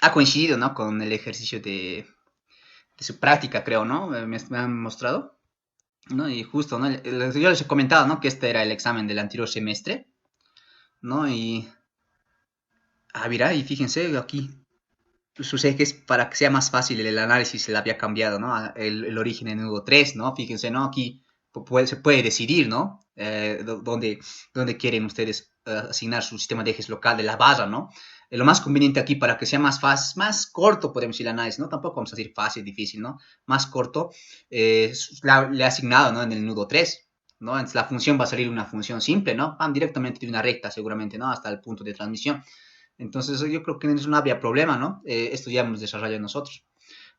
ha coincidido, ¿no? Con el ejercicio de su práctica, creo, ¿no? Me han mostrado, ¿no? Y justo, ¿no? Yo les he comentado, ¿no? Que este era el examen del anterior semestre, ¿no? Mira, y fíjense, aquí sucede que es para que sea más fácil el análisis, se le había cambiado, ¿no? El origen en nudo 3, ¿no? Fíjense, ¿no? Aquí se puede decidir, ¿no? Dónde quieren ustedes asignar su sistema de ejes local de la barra, ¿no? Lo más conveniente aquí para que sea más fácil, más corto, podemos decir el análisis, ¿no? Tampoco vamos a decir fácil, difícil, ¿no? Más corto, le he asignado, ¿no? En el nudo 3, ¿no? Entonces la función va a salir una función simple, ¿no? Van directamente de una recta, seguramente, ¿no? Hasta el punto de transmisión. Entonces yo creo que en eso no habría problema, ¿no? Esto ya hemos desarrollado nosotros,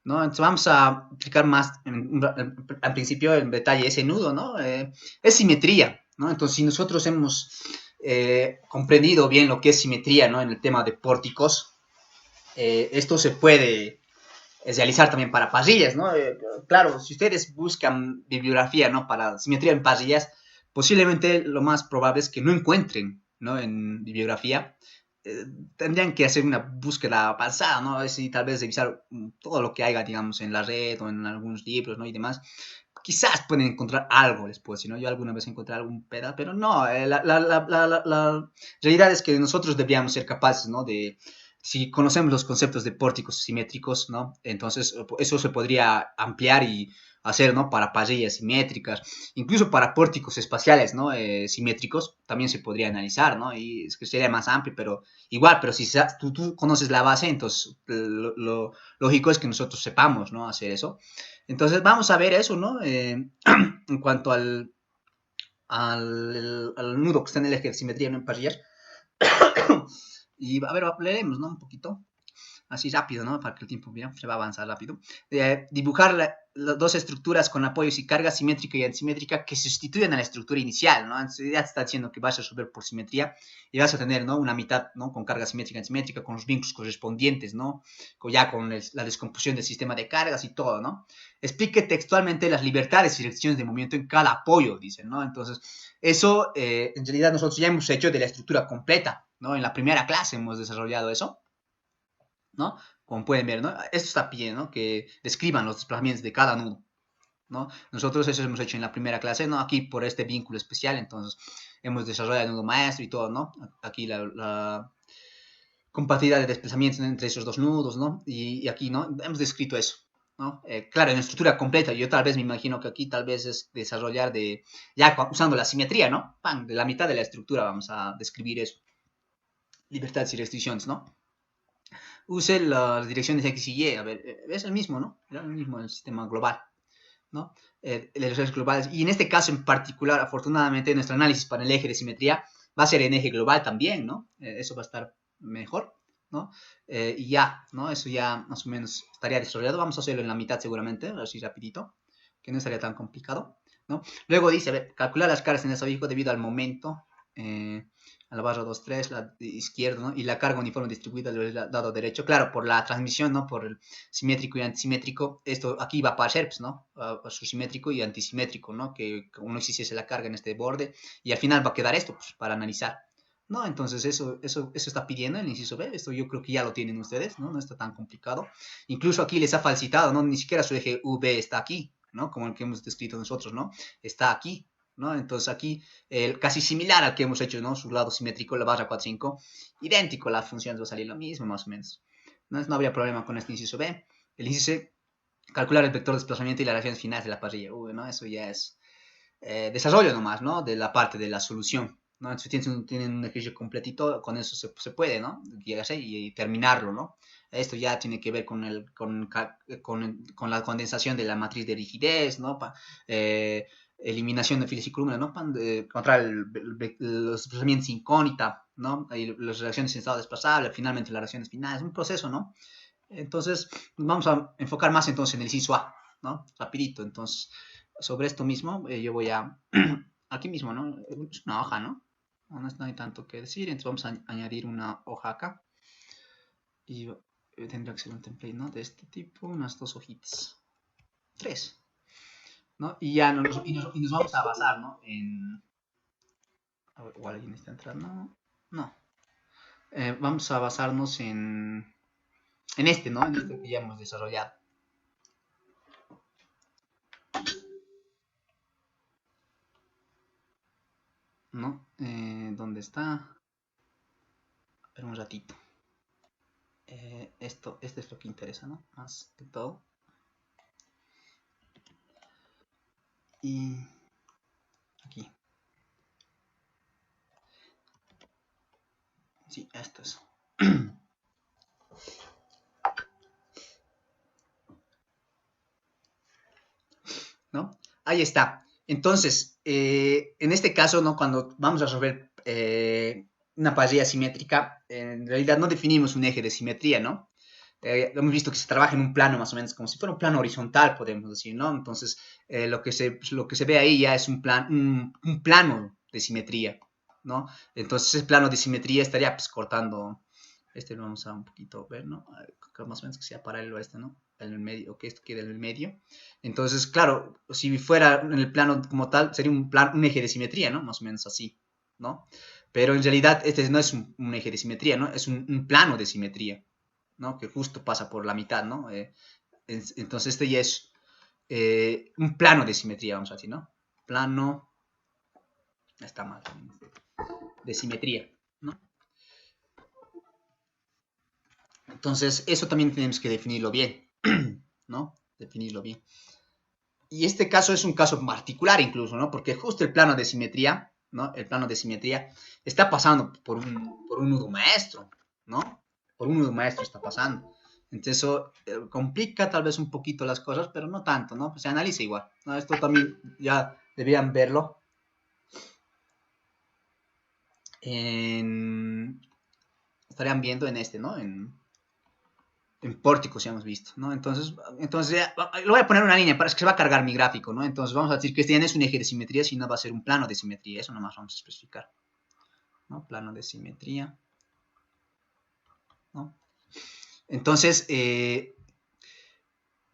¿no? Entonces vamos a explicar más al principio en detalle ese nudo, ¿no? Es simetría, ¿no? Entonces si nosotros hemos comprendido bien lo que es simetría, ¿no? En el tema de pórticos, esto se puede realizar también para parrillas, ¿no? Claro, si ustedes buscan bibliografía, ¿no? Para simetría en parrillas, posiblemente lo más probable es que no encuentren, ¿no? En bibliografía, eh, tendrían que hacer una búsqueda avanzada, ¿no? Es decir, tal vez revisar todo lo que haya, digamos, en la red o en algunos libros, ¿no? Y demás. Quizás pueden encontrar algo después, ¿no? Yo alguna vez encontré algún pedazo, pero no, la realidad es que nosotros deberíamos ser capaces, ¿no? Si conocemos los conceptos de pórticos simétricos, ¿no? Entonces eso se podría ampliar y hacer, ¿no? Para parrillas simétricas, incluso para pórticos espaciales, ¿no? Simétricos, también se podría analizar, ¿no? Y es que sería más amplio, pero igual, pero si tú conoces la base, entonces lo lógico es que nosotros sepamos, ¿no? Hacer eso. Entonces vamos a ver eso, ¿no? En cuanto al nudo que está en el eje de simetría, ¿no? En parrillas. Y a ver, leeremos, ¿no? Un poquito así rápido, ¿no? Para que el tiempo mira, se va a avanzar rápido. Dibujar las dos estructuras con apoyos y carga simétrica y antimétrica que sustituyen a la estructura inicial, ¿no? Entonces ya te está diciendo que vas a resolver por simetría y vas a tener, ¿no? Una mitad, ¿no? Con carga simétrica y antimétrica, con los vínculos correspondientes, ¿no? Ya con la descomposición del sistema de cargas y todo, ¿no? Explique textualmente las libertades y restricciones de movimiento en cada apoyo, dicen, ¿no? Entonces, eso en realidad nosotros ya hemos hecho de la estructura completa, ¿no? En la primera clase hemos desarrollado eso, ¿no? Como pueden ver, ¿no? Esto está pidiendo, ¿no? Que describan los desplazamientos de cada nudo, ¿no? Nosotros eso hemos hecho en la primera clase, ¿no? Aquí por este vínculo especial, entonces hemos desarrollado el nudo maestro y todo, ¿no? Aquí la compatibilidad de desplazamientos entre esos dos nudos, ¿no? Y aquí, ¿no? Hemos descrito eso, ¿no? Claro, en estructura completa, yo tal vez me imagino que aquí tal vez es desarrollar ya usando la simetría, ¿no? ¡Pam! De la mitad de la estructura vamos a describir eso. Libertades y restricciones, ¿no? Use las direcciones X y Y. A ver, es el mismo, ¿no? Era el mismo el sistema global, ¿no? Los ejes globales. Y en este caso en particular, afortunadamente, nuestro análisis para el eje de simetría va a ser en eje global también, ¿no? Eso va a estar mejor, ¿no? Y ya, ¿no? Eso ya más o menos estaría desarrollado. Vamos a hacerlo en la mitad seguramente, así rapidito, que no estaría tan complicado, ¿no? Luego dice, a ver, calcular las cargas en el abijo debido al momento. A la barra 2 3 la izquierda, ¿no? Y la carga uniforme distribuida del lado derecho. Claro, por la transmisión, ¿no? Por el simétrico y antisimétrico, esto aquí va a pasar, pues, ¿no? Su simétrico y antisimétrico, ¿no? Que uno existiese la carga en este borde y al final va a quedar esto, pues, para analizar. ¿No? Entonces eso está pidiendo el inciso B, esto yo creo que ya lo tienen ustedes, ¿no? No está tan complicado. Incluso aquí les ha falsitado, ¿no? Ni siquiera su eje V está aquí, ¿no? Como el que hemos descrito nosotros, ¿no? Está aquí, ¿no? Entonces aquí casi similar al que hemos hecho, ¿no? Su lado simétrico, la barra 4 5 idéntico, las funciones va a salir lo mismo, más o menos. No habría problema con este inciso B. El inciso C, calcular el vector de desplazamiento y las relaciones finales de la parrilla. Uy, ¿no? Eso ya es desarrollo nomás, ¿no? De la parte de la solución. ¿No? Entonces tienen un ejercicio completito, con eso se puede, ¿no? Llegarse y terminarlo, ¿no? Esto ya tiene que ver con la condensación de la matriz de rigidez, ¿no? Eliminación de filas y columnas, ¿no? Contra los desplazamientos incógnita, ¿no? Y las reacciones en estado desplazable, finalmente las reacciones finales, un proceso, ¿no? Entonces, vamos a enfocar más entonces en el inciso A, ¿no? Rapidito, entonces, sobre esto mismo, yo voy a, aquí mismo, ¿no? Es una hoja, ¿no? No hay tanto que decir, entonces vamos a añadir una hoja acá y tendrá que ser un template, ¿no? De este tipo, unas dos hojitas, tres, ¿no? Y ya nos vamos a basar, ¿no? A ver, igual alguien está entrando, no. Vamos a basarnos En este, ¿no? En este que ya hemos desarrollado. ¿No? ¿Dónde está? Espera un ratito. Este es lo que interesa, ¿no? Más que todo. Y aquí. Sí, esto es. ¿No? Ahí está. Entonces, en este caso, ¿no? Cuando vamos a resolver una parrilla simétrica, en realidad no definimos un eje de simetría, ¿no? Hemos visto que se trabaja en un plano más o menos como si fuera un plano horizontal, podemos decir, ¿no? Entonces, lo que se ve ahí ya es un plano de simetría, ¿no? Entonces, ese plano de simetría estaría pues cortando, este lo vamos a un poquito ver, ¿no? Más o menos que sea paralelo a este, ¿no? En el medio, o que esto quede en el medio. Entonces, claro, si fuera en el plano como tal, sería un eje de simetría, ¿no? Más o menos así, ¿no? Pero en realidad este no es un eje de simetría, ¿no? Es un plano de simetría, ¿no? Que justo pasa por la mitad, ¿no? Entonces este ya es un plano de simetría, vamos a decir, ¿no? Plano, está mal, de simetría, ¿no? Entonces eso también tenemos que definirlo bien, ¿no? Definirlo bien. Y este caso es un caso particular incluso, ¿no? Porque justo el plano de simetría, ¿no? El plano de simetría está pasando por un nudo maestro, ¿no? Por un nudo maestro está pasando. Entonces eso complica tal vez un poquito las cosas, pero no tanto, ¿no? Pues se analiza igual, ¿no? Esto también ya debían verlo en... Estarían viendo en este, ¿no? En pórticos ya hemos visto, ¿no? Entonces ya, lo voy a poner una línea para que se va a cargar mi gráfico, ¿no? Entonces vamos a decir que este ya no es un eje de simetría, sino va a ser un plano de simetría. Eso nomás vamos a especificar, ¿no? Plano de simetría, ¿no? Entonces,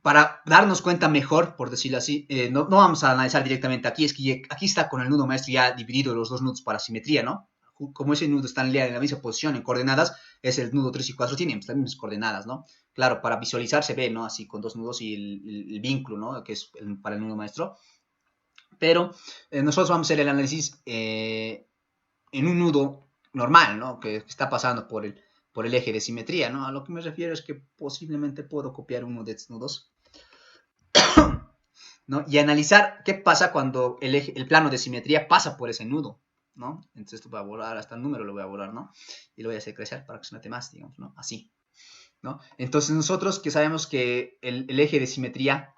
para darnos cuenta mejor, por decirlo así, no vamos a analizar directamente aquí, es que aquí está con el nudo maestro ya dividido los dos nudos para simetría, ¿no? Como ese nudo está en la misma posición, en coordenadas, es el nudo 3 y 4 tienen las mismas coordenadas, ¿no? Claro, para visualizar se ve, ¿no? Así con dos nudos y el vínculo, ¿no? Que es para el nudo maestro. Pero nosotros vamos a hacer el análisis en un nudo normal, ¿no? Que está pasando por el eje de simetría, ¿no? A lo que me refiero es que posiblemente puedo copiar uno de estos nudos, ¿no? Y analizar qué pasa cuando el plano de simetría pasa por ese nudo, ¿no? Entonces esto voy a borrar, hasta el número lo voy a borrar, ¿no? Y lo voy a hacer crecer para que se note más, digamos, ¿no? Así, ¿no? Entonces nosotros que sabemos que el eje de simetría,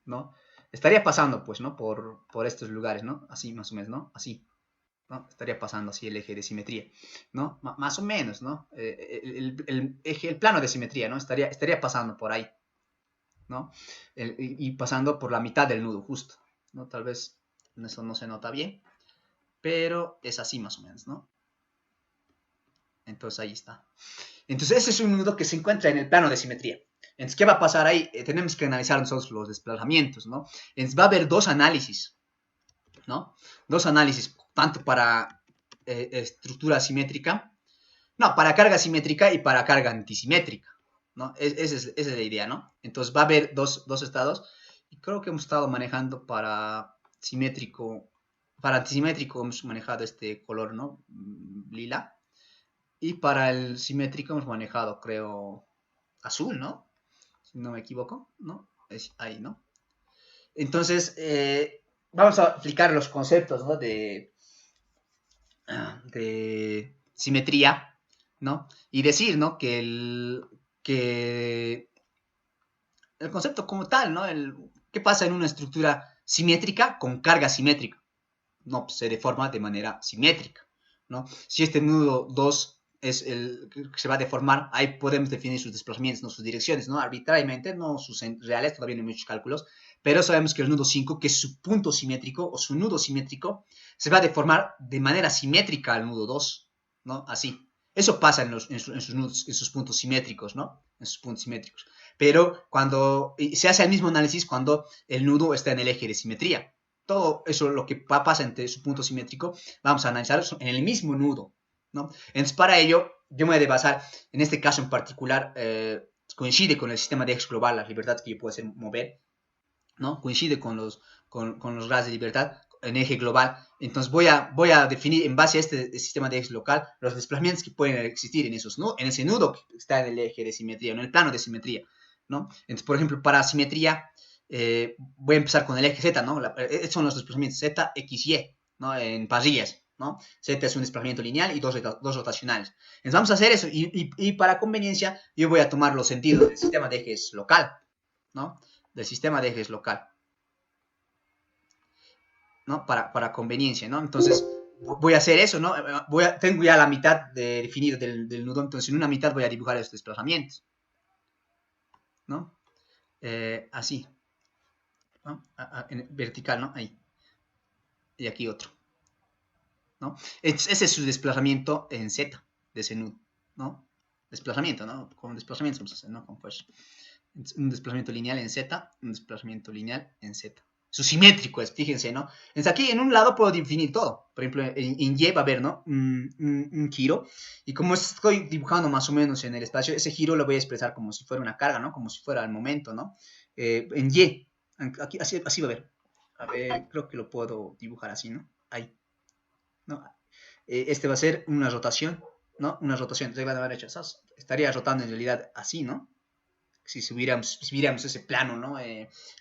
¿no? Estaría pasando, pues, ¿no? Por estos lugares, ¿no? Así más o menos, ¿no? Así, ¿no? Estaría pasando así el eje de simetría, ¿no? Más o menos, ¿no? El plano de simetría, ¿no? Estaría pasando por ahí, ¿no? Y pasando por la mitad del nudo, justo, ¿no? Tal vez eso no se nota bien, pero es así más o menos, ¿no? Entonces ahí está. Entonces ese es un nudo que se encuentra en el plano de simetría. Entonces, ¿qué va a pasar ahí? Tenemos que analizar nosotros los desplazamientos, ¿no? Entonces va a haber dos análisis, ¿no? Dos análisis, tanto para estructura simétrica, no, para carga simétrica y para carga antisimétrica, ¿no? Esa es la idea, ¿no? Entonces va a haber dos estados y creo que hemos estado manejando para simétrico, para antisimétrico hemos manejado este color, ¿no? Lila. Y para el simétrico hemos manejado, creo, azul, ¿no? Si no me equivoco, ¿no? Es ahí, ¿no? Entonces, vamos a aplicar los conceptos, ¿no? De simetría, ¿no? Y decir, ¿no? Que el concepto como tal, ¿no? ¿Qué pasa en una estructura simétrica con carga simétrica? No, pues, se deforma de manera simétrica, ¿no? Si este nudo 2 es el que se va a deformar, ahí podemos definir sus desplazamientos, no sus direcciones, ¿no? Arbitrariamente, no sus reales, todavía no hay muchos cálculos, pero sabemos que el nudo 5, que es su punto simétrico o su nudo simétrico, se va a deformar de manera simétrica al nudo 2, ¿no? Así. Eso pasa en sus puntos simétricos, ¿no? En sus puntos simétricos. Pero cuando se hace el mismo análisis cuando el nudo está en el eje de simetría. Todo eso, lo que pasa entre su punto simétrico, vamos a analizar en el mismo nudo, ¿no? Entonces, para ello, yo me voy a basar, en este caso en particular, coincide con el sistema de ejes global, la libertad que yo puedo hacer mover, ¿no? Coincide con los grados de libertad en eje global. Entonces voy a definir en base a este sistema de ejes local los desplazamientos que pueden existir en ese nudo que está en el eje de simetría, en el plano de simetría, ¿no? Entonces, por ejemplo, para simetría, voy a empezar con el eje Z, ¿no? Estos son los desplazamientos Z, X, Y, ¿no? En parrillas, ¿no? Z es un desplazamiento lineal y dos rotacionales. Entonces vamos a hacer eso y para conveniencia yo voy a tomar los sentidos del sistema de ejes local, ¿no? Del sistema de ejes local, ¿no? Para conveniencia, ¿no? Entonces voy a hacer eso, ¿no? Tengo ya la mitad definido del nudo, entonces en una mitad voy a dibujar estos desplazamientos, ¿no? Así, ¿no? Vertical, ¿no? Ahí. Y aquí otro, ¿no? Ese es su desplazamiento en Z de ese nudo, ¿no? Desplazamiento, ¿no? Con desplazamiento, ¿no? Con fuerza. Un desplazamiento lineal en Z, un desplazamiento lineal en Z. Su simétrico es, fíjense, ¿no? Entonces aquí en un lado puedo definir todo. Por ejemplo, en Y va a haber, ¿no? Un giro. Y como estoy dibujando más o menos en el espacio, ese giro lo voy a expresar como si fuera una carga, ¿no? Como si fuera el momento, ¿no? En Y. Aquí, así va a ver. A ver, creo que lo puedo dibujar así, ¿no? Ahí, ¿no? Este va a ser una rotación, ¿no? Una rotación. Regla de la derecha. Estaría rotando en realidad así, ¿no? Si viéramos ese plano, ¿no?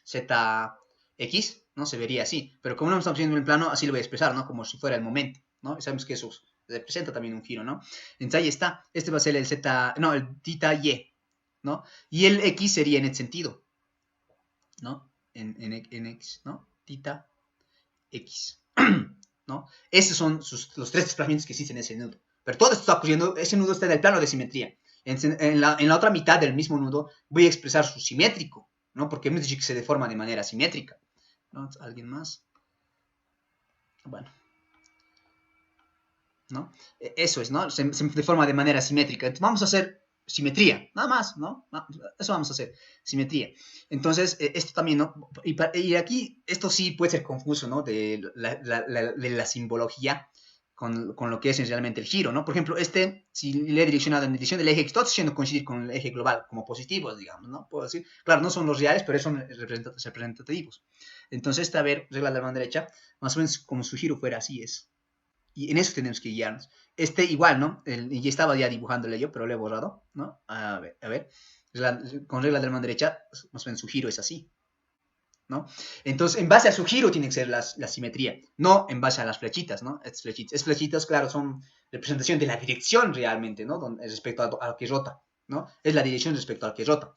ZX, ¿no? Se vería así. Pero como no estamos viendo el plano, así lo voy a expresar, ¿no? Como si fuera el momento, ¿no? Y sabemos que eso representa también un giro, ¿no? Entonces ahí está. Este va a ser el Z, no, el tita Y, ¿no? Y el X sería en el sentido, ¿no? En X, ¿no? Tita X, ¿no? Esos son los tres desplazamientos que existen en ese nudo. Pero todo esto está ocurriendo, ese nudo está en el plano de simetría. En la otra mitad del mismo nudo voy a expresar su simétrico, ¿no? Porque hemos dicho que se deforma de manera simétrica, ¿no? ¿Alguien más? Bueno, ¿no? Eso es, ¿no? Se deforma de manera simétrica. Entonces vamos a hacer simetría, nada más, ¿no? Eso vamos a hacer, simetría. Entonces, esto también, ¿no? Y aquí, esto sí puede ser confuso, ¿no? De la simbología con lo que es realmente el giro, ¿no? Por ejemplo, si le he direccionado en dirección del eje X, todo está haciendo coincidir con el eje global, como positivos, digamos, ¿no? Puedo decir, claro, no son los reales, pero son representativos. Entonces, a ver, regla de la mano derecha, más o menos como su giro fuera así es. Y en eso tenemos que guiarnos. Igual, ¿no? Y estaba ya dibujándole yo, pero lo he borrado, ¿no? A ver. Con regla de la mano derecha, más o menos su giro es así, ¿no? Entonces, en base a su giro tiene que ser la simetría, no en base a las flechitas, ¿no? Estas flechitas, claro, son representación de la dirección realmente, ¿no? Respecto al que rota, ¿no? Es la dirección respecto al que rota,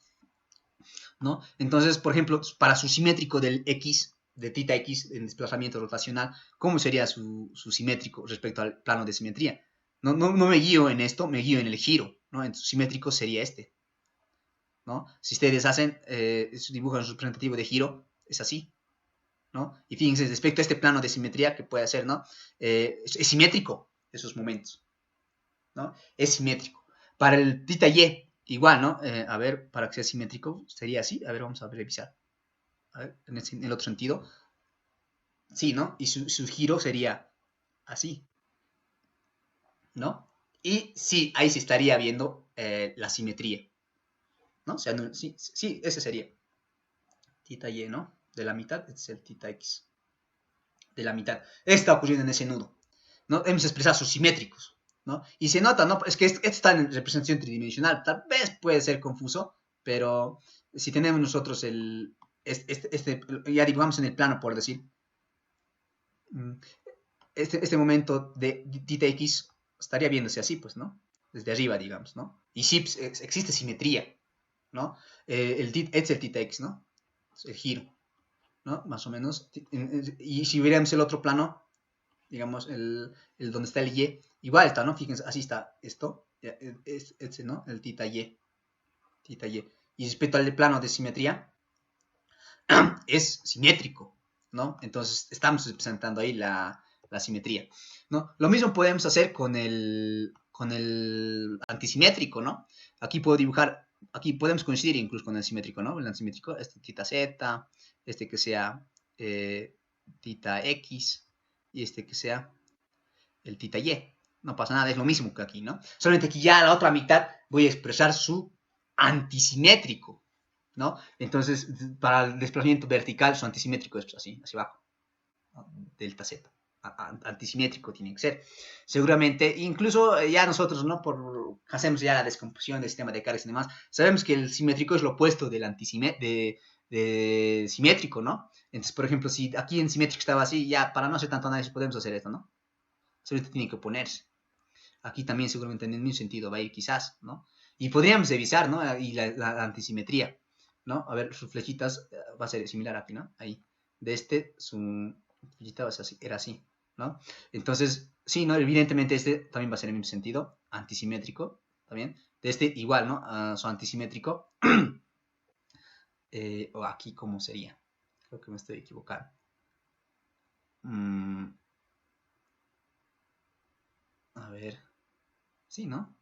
¿no? Entonces, por ejemplo, para su simétrico del X, de tita X en desplazamiento rotacional, ¿cómo sería su simétrico respecto al plano de simetría? No me guío en esto, me guío en el giro, ¿no? Entonces, simétrico sería este, ¿no? Si ustedes hacen, dibujan su representativo de giro, es así, ¿no? Y fíjense, respecto a este plano de simetría que puede hacer, ¿no? Es simétrico esos momentos, ¿no? Es simétrico. Para el tita Y, igual, ¿no? A ver, para que sea simétrico, sería así. A ver, vamos a revisar. A ver, en el otro sentido. Sí, ¿no? Y su giro sería así, ¿no? Y sí, ahí se estaría viendo la simetría, ¿no? O sea, sí, ese sería tita Y, ¿no? De la mitad, este es el tita X. De la mitad. Está ocurriendo en ese nudo, ¿no? Hemos expresado sus simétricos, ¿no? Y se nota, ¿no? Es que esto está en representación tridimensional. Tal vez puede ser confuso, pero si tenemos nosotros ya dibujamos en el plano, por decir, este momento de tita X estaría viéndose así, pues, ¿no? Desde arriba, digamos, ¿no? Y sí, pues, existe simetría, ¿no? Este es el tita X, ¿no? El giro, ¿no? Más o menos. Y si viéramos el otro plano, digamos, donde está el Y, igual está, ¿no? Fíjense, así está esto, este, ¿no? El tita Y, tita Y. Y respecto al plano de simetría, es simétrico, ¿no? Entonces, estamos representando ahí la simetría, ¿no? Lo mismo podemos hacer con el antisimétrico, ¿no? Aquí puedo dibujar, aquí podemos coincidir incluso con el simétrico, ¿no? El antisimétrico, este tita Z, este que sea tita X, y este que sea el tita Y. No pasa nada, es lo mismo que aquí, ¿no? Solamente que ya a la otra mitad voy a expresar su antisimétrico, ¿no? Entonces, para el desplazamiento vertical, su antisimétrico es pues, así, hacia abajo, ¿no? Delta Z. Antisimétrico tiene que ser. Seguramente, incluso ya nosotros, ¿no? Hacemos ya la descomposición del sistema de cargas y demás, sabemos que el simétrico es lo opuesto del de simétrico, ¿no? Entonces, por ejemplo, si aquí en simétrico estaba así, ya para no hacer tanto análisis podemos hacer esto, ¿no? Solamente tiene que oponerse. Aquí también seguramente en el mismo sentido va a ir quizás, ¿no? Y podríamos revisar, ¿no? Y la antisimetría, ¿no? A ver, sus flechitas va a ser similar aquí, ¿no? Ahí. De su flechita era así, ¿no? Entonces, sí, ¿no? Evidentemente este también va a ser en el mismo sentido, antisimétrico, también. De este igual, ¿no? Su antisimétrico. O aquí, ¿cómo sería? Creo que me estoy equivocando. A ver. Sí, ¿no?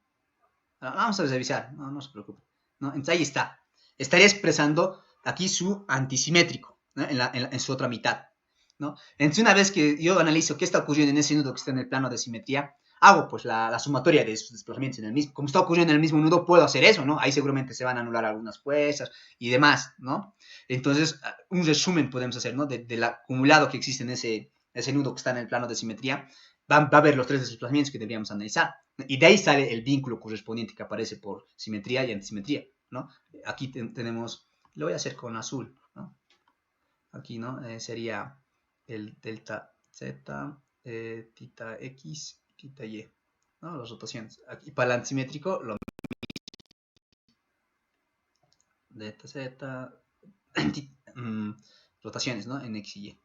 Vamos a revisar, no se preocupe. ¿No? Entonces ahí está. Estaría expresando aquí su antisimétrico, ¿no? En su otra mitad, ¿no? Entonces una vez que yo analizo qué está ocurriendo en ese nudo que está en el plano de simetría, hago pues la sumatoria de sus desplazamientos en el mismo. Como está ocurriendo en el mismo nudo, puedo hacer eso, ¿no? Ahí seguramente se van a anular algunas fuerzas y demás, ¿no? Entonces, un resumen podemos hacer, ¿no? Del acumulado que existe en ese nudo que está en el plano de simetría, va a haber los tres desplazamientos que deberíamos analizar. Y de ahí sale el vínculo correspondiente que aparece por simetría y antisimetría, ¿no? Aquí tenemos, lo voy a hacer con azul, ¿no? Aquí, ¿no? Sería el delta Z, tita X, tita Y, ¿no? Las rotaciones. Aquí para el antisimétrico, lo delta Z, rotaciones, ¿no? En X y Y.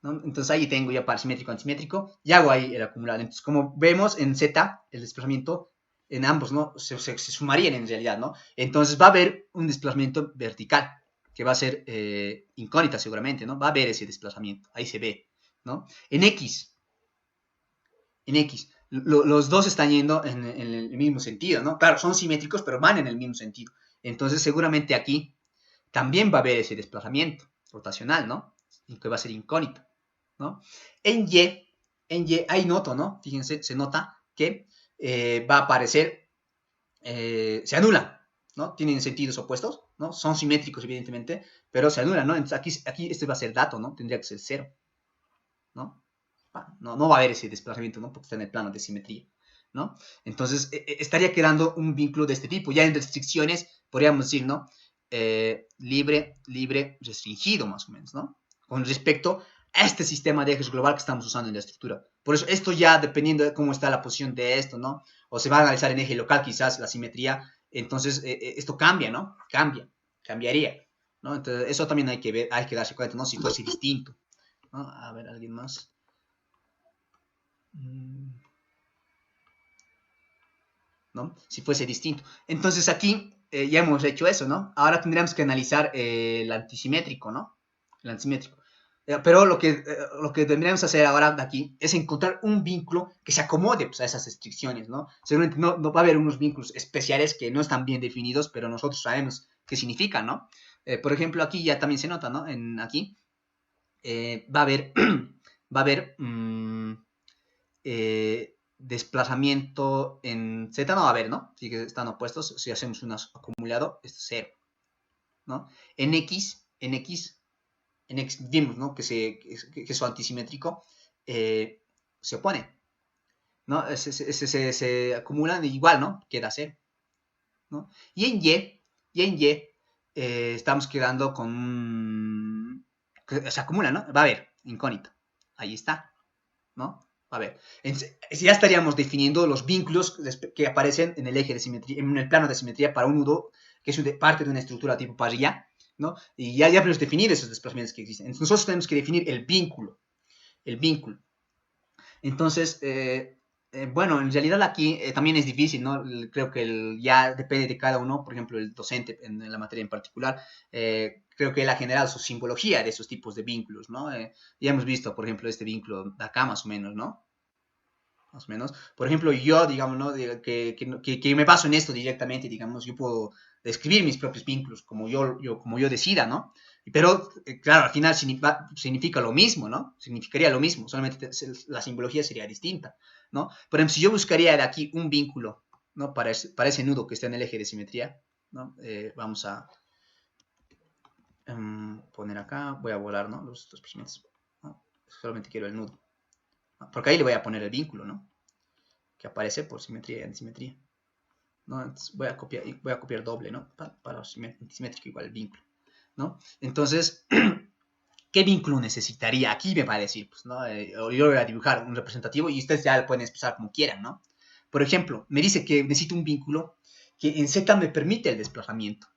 ¿No? Entonces ahí tengo ya para simétrico, antimétrico, y hago ahí el acumulado. Entonces, como vemos en Z, el desplazamiento en ambos, ¿no? Se sumarían en realidad, ¿no? Entonces va a haber un desplazamiento vertical, que va a ser incógnita seguramente, ¿no? Va a haber ese desplazamiento, ahí se ve, ¿no? En X, los dos están yendo en el mismo sentido, ¿no? Claro, son simétricos, pero van en el mismo sentido. Entonces, seguramente aquí también va a haber ese desplazamiento rotacional, ¿no? Y que va a ser incógnito, ¿no? En Y, ahí noto, ¿no? Fíjense, se nota que va a aparecer, se anula, ¿no? Tienen sentidos opuestos, ¿no? Son simétricos, evidentemente, pero se anulan, ¿no? Entonces aquí este va a ser dato, ¿no? Tendría que ser 0, ¿no? No va a haber ese desplazamiento, ¿no? Porque está en el plano de simetría, ¿no? Entonces, estaría quedando un vínculo de este tipo. Ya en restricciones, podríamos decir, ¿no? Libre, restringido, más o menos, ¿no? Con respecto a este sistema de ejes global que estamos usando en la estructura. Por eso, esto ya, dependiendo de cómo está la posición de esto, ¿no? O se va a analizar en eje local, quizás, la simetría. Entonces, esto cambia, ¿no? Cambiaría, ¿no? Entonces, eso también hay que ver, hay que darse cuenta, ¿no? Si fuese distinto, ¿no? A ver, ¿alguien más? ¿No? Si fuese distinto. Entonces aquí ya hemos hecho eso, ¿no? Ahora tendríamos que analizar el antisimétrico, ¿no? El antisimétrico. Pero lo que tendríamos que hacer ahora de aquí es encontrar un vínculo que se acomode pues, a esas restricciones, ¿no? Seguramente no va a haber unos vínculos especiales que no están bien definidos, pero nosotros sabemos qué significan, ¿no? Por ejemplo, aquí ya también se nota, ¿no? Aquí va a haber, va a haber desplazamiento en Z no va a haber, ¿no? Así que están opuestos. Si hacemos un acumulado, es 0, ¿no? En X vimos, ¿no? Que su antisimétrico se opone, ¿no? Se acumulan igual, ¿no? Queda 0, ¿no? Y en Y estamos quedando con... se acumula, ¿no? Va a haber, incógnito. Ahí está, ¿no? A ver, ya estaríamos definiendo los vínculos que aparecen en el eje de simetría, en el plano de simetría para un nudo que es parte de una estructura tipo parrilla, ¿no? Y ya hemos definido esos desplazamientos que existen. Entonces nosotros tenemos que definir el vínculo. Entonces, bueno, en realidad aquí también es difícil, ¿no? Creo que ya depende de cada uno, por ejemplo, el docente en la materia en particular, creo que él ha generado su simbología de esos tipos de vínculos, ¿no? Ya hemos visto, por ejemplo, este vínculo de acá más o menos, ¿no? Más o menos. Por ejemplo, yo, digamos, ¿no? Que me baso en esto directamente, digamos, yo puedo describir mis propios vínculos como yo decida, ¿no? Pero, claro, al final significa lo mismo, ¿no? Significaría lo mismo, solamente la simbología sería distinta, ¿no? Por ejemplo, si yo buscaría de aquí un vínculo, ¿no? Para ese nudo que está en el eje de simetría, ¿no? Vamos a poner acá, voy a volar, ¿no? Los desplazamientos, ¿no? Solamente quiero el nudo, ¿no? Porque ahí le voy a poner el vínculo, ¿no? Que aparece por simetría y antisimetría, ¿no? Entonces voy a copiar doble, ¿no? Para simétrico igual el vínculo, ¿no? Entonces, ¿qué vínculo necesitaría? Aquí me va a decir, pues, ¿no? Yo voy a dibujar un representativo y ustedes ya lo pueden expresar como quieran, ¿no? Por ejemplo, me dice que necesito un vínculo que en Z me permite el desplazamiento.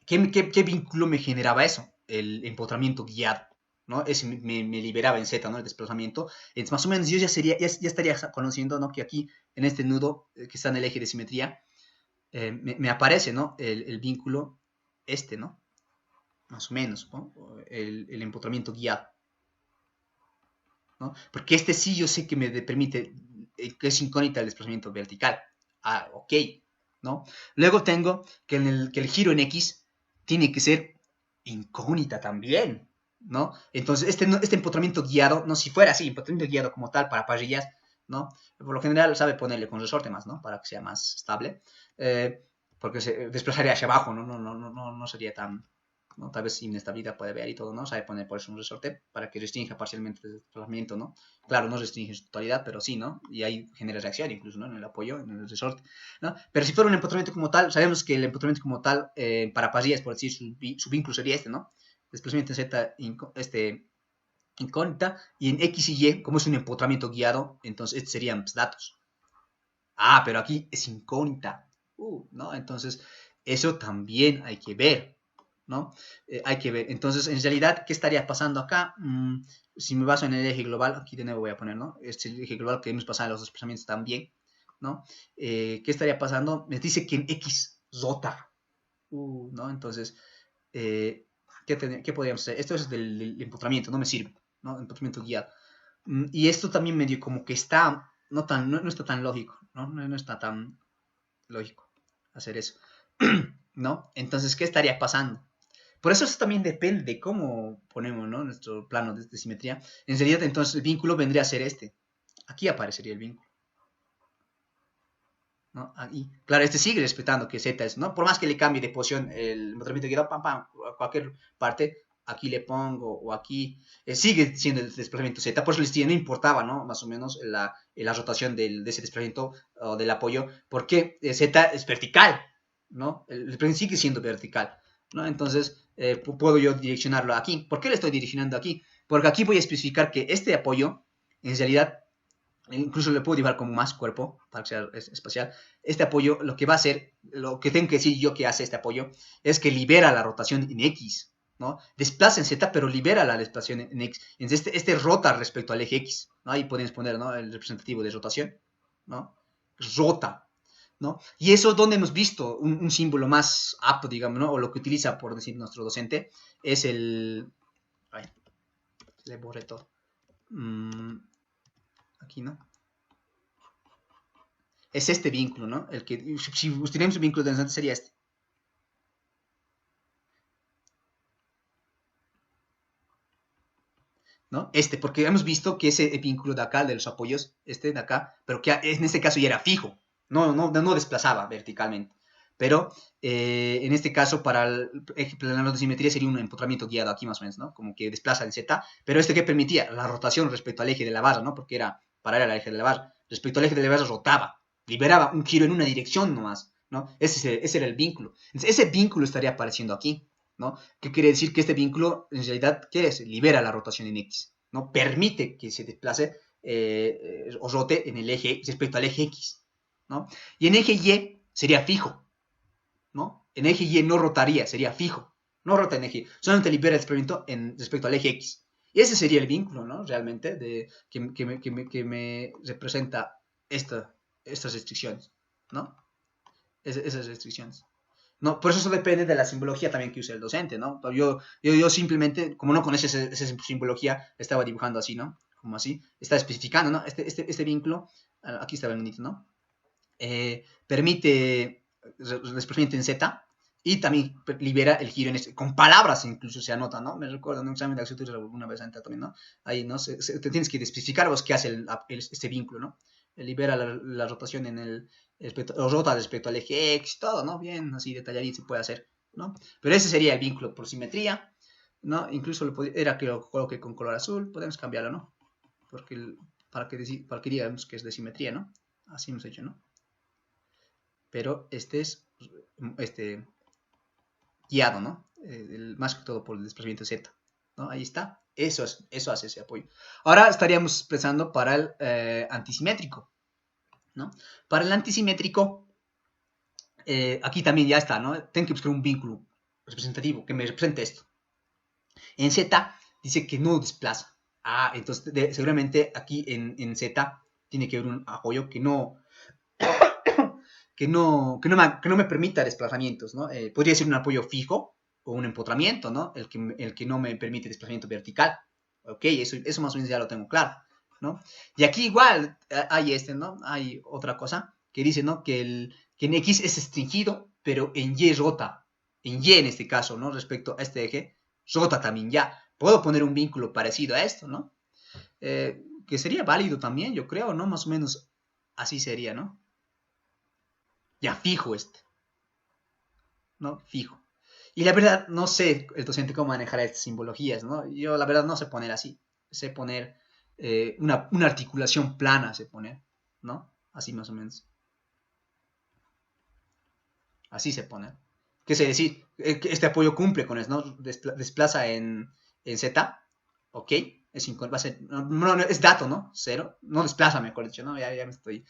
¿Qué vínculo me generaba eso? El empotramiento guiado, ¿no? Ese me liberaba en Z, ¿no? El desplazamiento. Entonces, más o menos yo ya estaría conociendo, ¿no? Que aquí, en este nudo que está en el eje de simetría, me aparece, ¿no? El vínculo este, ¿no? Más o menos, ¿no? El empotramiento guiado, ¿no? Porque este sí yo sé que me permite, que es incógnita el desplazamiento vertical. Ah, ok, ¿no? Luego tengo que el giro en X tiene que ser incógnita también, ¿no? Entonces, este empotramiento guiado, no si fuera así, empotramiento guiado como tal para parrillas, ¿no? Por lo general sabe ponerle con resorte más, ¿no? Para que sea más estable, porque se desplazaría hacia abajo, ¿no? No sería tan, ¿no? Tal vez inestabilidad puede haber y todo, ¿no? Sabe poner por eso un resorte para que restrinja parcialmente el desplazamiento, ¿no? Claro, no restringe su totalidad, pero sí, ¿no? Y ahí genera reacción incluso, ¿no? En el apoyo, en el resorte, ¿no? Pero si fuera un empotramiento como tal, sabemos que el empotramiento como tal, para pasillas, por decir, su vínculo sería este, ¿no? Desplazamiento en Z, incógnita, y en X y Y, como es un empotramiento guiado, entonces estos serían pues, datos. Ah, pero aquí es incógnita, ¿no? Entonces, eso también hay que ver, ¿no? Hay que ver. Entonces, en realidad, ¿qué estaría pasando acá? Si me baso en el eje global, aquí de nuevo voy a poner, ¿no? Este eje global que hemos pasado en los desplazamientos también, ¿no? ¿Qué estaría pasando? Me dice que en X rota, ¿no? Entonces, eh, ¿qué podríamos hacer? Esto es del empotramiento, no me sirve, ¿no? Empotramiento guiado. Y esto también medio como que está, no está tan lógico, ¿no? No está tan lógico hacer eso, ¿no? Entonces, ¿qué estaría pasando? Por eso también depende de cómo ponemos, ¿no? Nuestro plano de simetría. En realidad, entonces, el vínculo vendría a ser este. Aquí aparecería el vínculo, ¿no? Ahí. Claro, este sigue respetando que Z es, ¿no? Por más que le cambie de posición el movimiento guiado, pam, pam, a cualquier parte, aquí le pongo, o aquí, sigue siendo el desplazamiento Z, por eso les decía, no importaba, ¿no? Más o menos la rotación de ese desplazamiento o del apoyo, porque Z es vertical, ¿no? El desplazamiento sigue siendo vertical, ¿no? Entonces, puedo yo direccionarlo aquí. ¿Por qué le estoy direccionando aquí? Porque aquí voy a especificar que este apoyo, en realidad, incluso le puedo llevar como más cuerpo para que sea espacial. Este apoyo lo que va a hacer, lo que tengo que decir yo que hace este apoyo, es que libera la rotación en X, ¿no? Desplaza en Z, pero libera la desplazación en X. Entonces este rota respecto al eje X, ¿no? Ahí podemos poner, ¿no? El representativo de rotación, ¿no? Rota, ¿no? Y eso donde hemos visto un símbolo más apto, digamos, ¿no? O lo que utiliza, por decir, nuestro docente, es el... Ay, le borré todo. Aquí, ¿no? Es este vínculo, ¿no? El que, si tenemos un vínculo denso sería este, ¿no? Este, porque hemos visto que ese vínculo de acá, de los apoyos, este de acá, pero que en este caso ya era fijo, no desplazaba verticalmente. Pero en este caso, para el eje plano de simetría sería un empotramiento guiado aquí más o menos, ¿no? Como que desplaza en Z, pero este que permitía la rotación respecto al eje de la barra, ¿no? Porque era paralela al eje de la barra. Respecto al eje de la barra rotaba, liberaba un giro en una dirección nomás, ¿no? Ese era el vínculo. Entonces, ese vínculo estaría apareciendo aquí, ¿no? ¿Qué quiere decir? Que este vínculo, en realidad, ¿qué es? Libera la rotación en X, ¿no? Permite que se desplace o rote en el eje respecto al eje X, ¿no? Y en eje Y sería fijo, ¿no? En eje Y no rotaría, sería fijo. No rota en eje Y, solamente libera el desplazamiento respecto al eje X. Y ese sería el vínculo, ¿no? Realmente, que me representa estas restricciones, ¿no? Esas restricciones. No, por eso depende de la simbología también que use el docente, ¿no? Yo simplemente, como no conoce esa simbología, estaba dibujando así, ¿no? Como así, está especificando, ¿no? Este vínculo, aquí está bonito, ¿no? Permite desplazamiento en Z y también libera el giro en este, con palabras incluso se anota, ¿no? Me recuerdo en un examen de arquitectura alguna vez antes también, ¿no? Ahí, ¿no? Te tienes que especificar vos qué hace este vínculo, ¿no? Libera la rotación o rota respecto al eje X, todo, ¿no? Bien, así detalladito se puede hacer, ¿no? Pero ese sería el vínculo por simetría, ¿no? Incluso era que lo coloque con color azul, podemos cambiarlo, ¿no? Porque para que digamos que es de simetría, ¿no? Así hemos hecho, ¿no? Pero este es guiado, ¿no? Más que todo por el desplazamiento Z, ¿no? Ahí está. Eso hace ese apoyo. Ahora estaríamos expresando para el antisimétrico, ¿no? Para el antisimétrico, aquí también ya está, ¿no? Tengo que buscar un vínculo representativo que me represente esto. En Z dice que no desplaza. Entonces seguramente aquí en Z tiene que haber un apoyo que no me permita desplazamientos, ¿no? Podría ser un apoyo fijo o un empotramiento, ¿no? El que no me permite desplazamiento vertical. Ok, eso más o menos ya lo tengo claro, ¿no? Y aquí igual hay ¿no? Hay otra cosa que dice, ¿no? Que en X es restringido, pero en Y rota. En Y en este caso, ¿no? Respecto a este eje, rota también ya. Puedo poner un vínculo parecido a esto, ¿no? Que sería válido también, yo creo, ¿no? Más o menos así sería, ¿no? Ya fijo ¿no? Fijo. Y la verdad, no sé el docente cómo manejar estas simbologías, ¿no? Yo la verdad no sé poner así. Sé poner una articulación plana, sé poner, ¿no? Así más o menos. Así se pone. ¿Qué sé decir? Que este apoyo cumple con eso, ¿no? Desplaza en Z, ¿ok? Va a ser, no, es dato, ¿no? Cero. No desplaza, mejor dicho, ¿no? Ya me estoy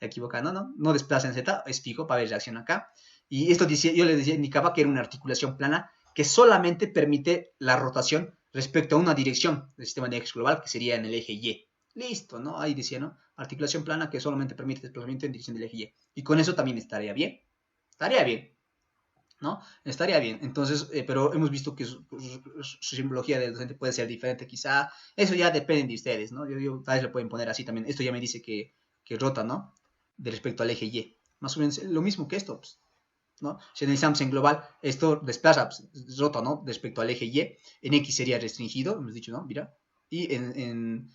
equivocando, ¿no? No desplaza en Z, es fijo para ver reacción acá. Y esto yo le decía, indicaba que era una articulación plana que solamente permite la rotación respecto a una dirección del sistema de ejes global, que sería en el eje Y. Listo, ¿no? Ahí decía, ¿no? Articulación plana que solamente permite desplazamiento en dirección del eje Y. Y con eso también estaría bien. Estaría bien, ¿no? Estaría bien. Entonces, pero hemos visto que su simbología del docente puede ser diferente, quizá. Eso ya depende de ustedes, ¿no? Tal vez lo pueden poner así también. Esto ya me dice que rota, ¿no? De respecto al eje Y. Más o menos lo mismo que esto, pues, ¿no? Si analizamos en global, esto desplaza, pues, rota, ¿no? Respecto al eje Y. En X sería restringido, hemos dicho, ¿no? Mira. Y en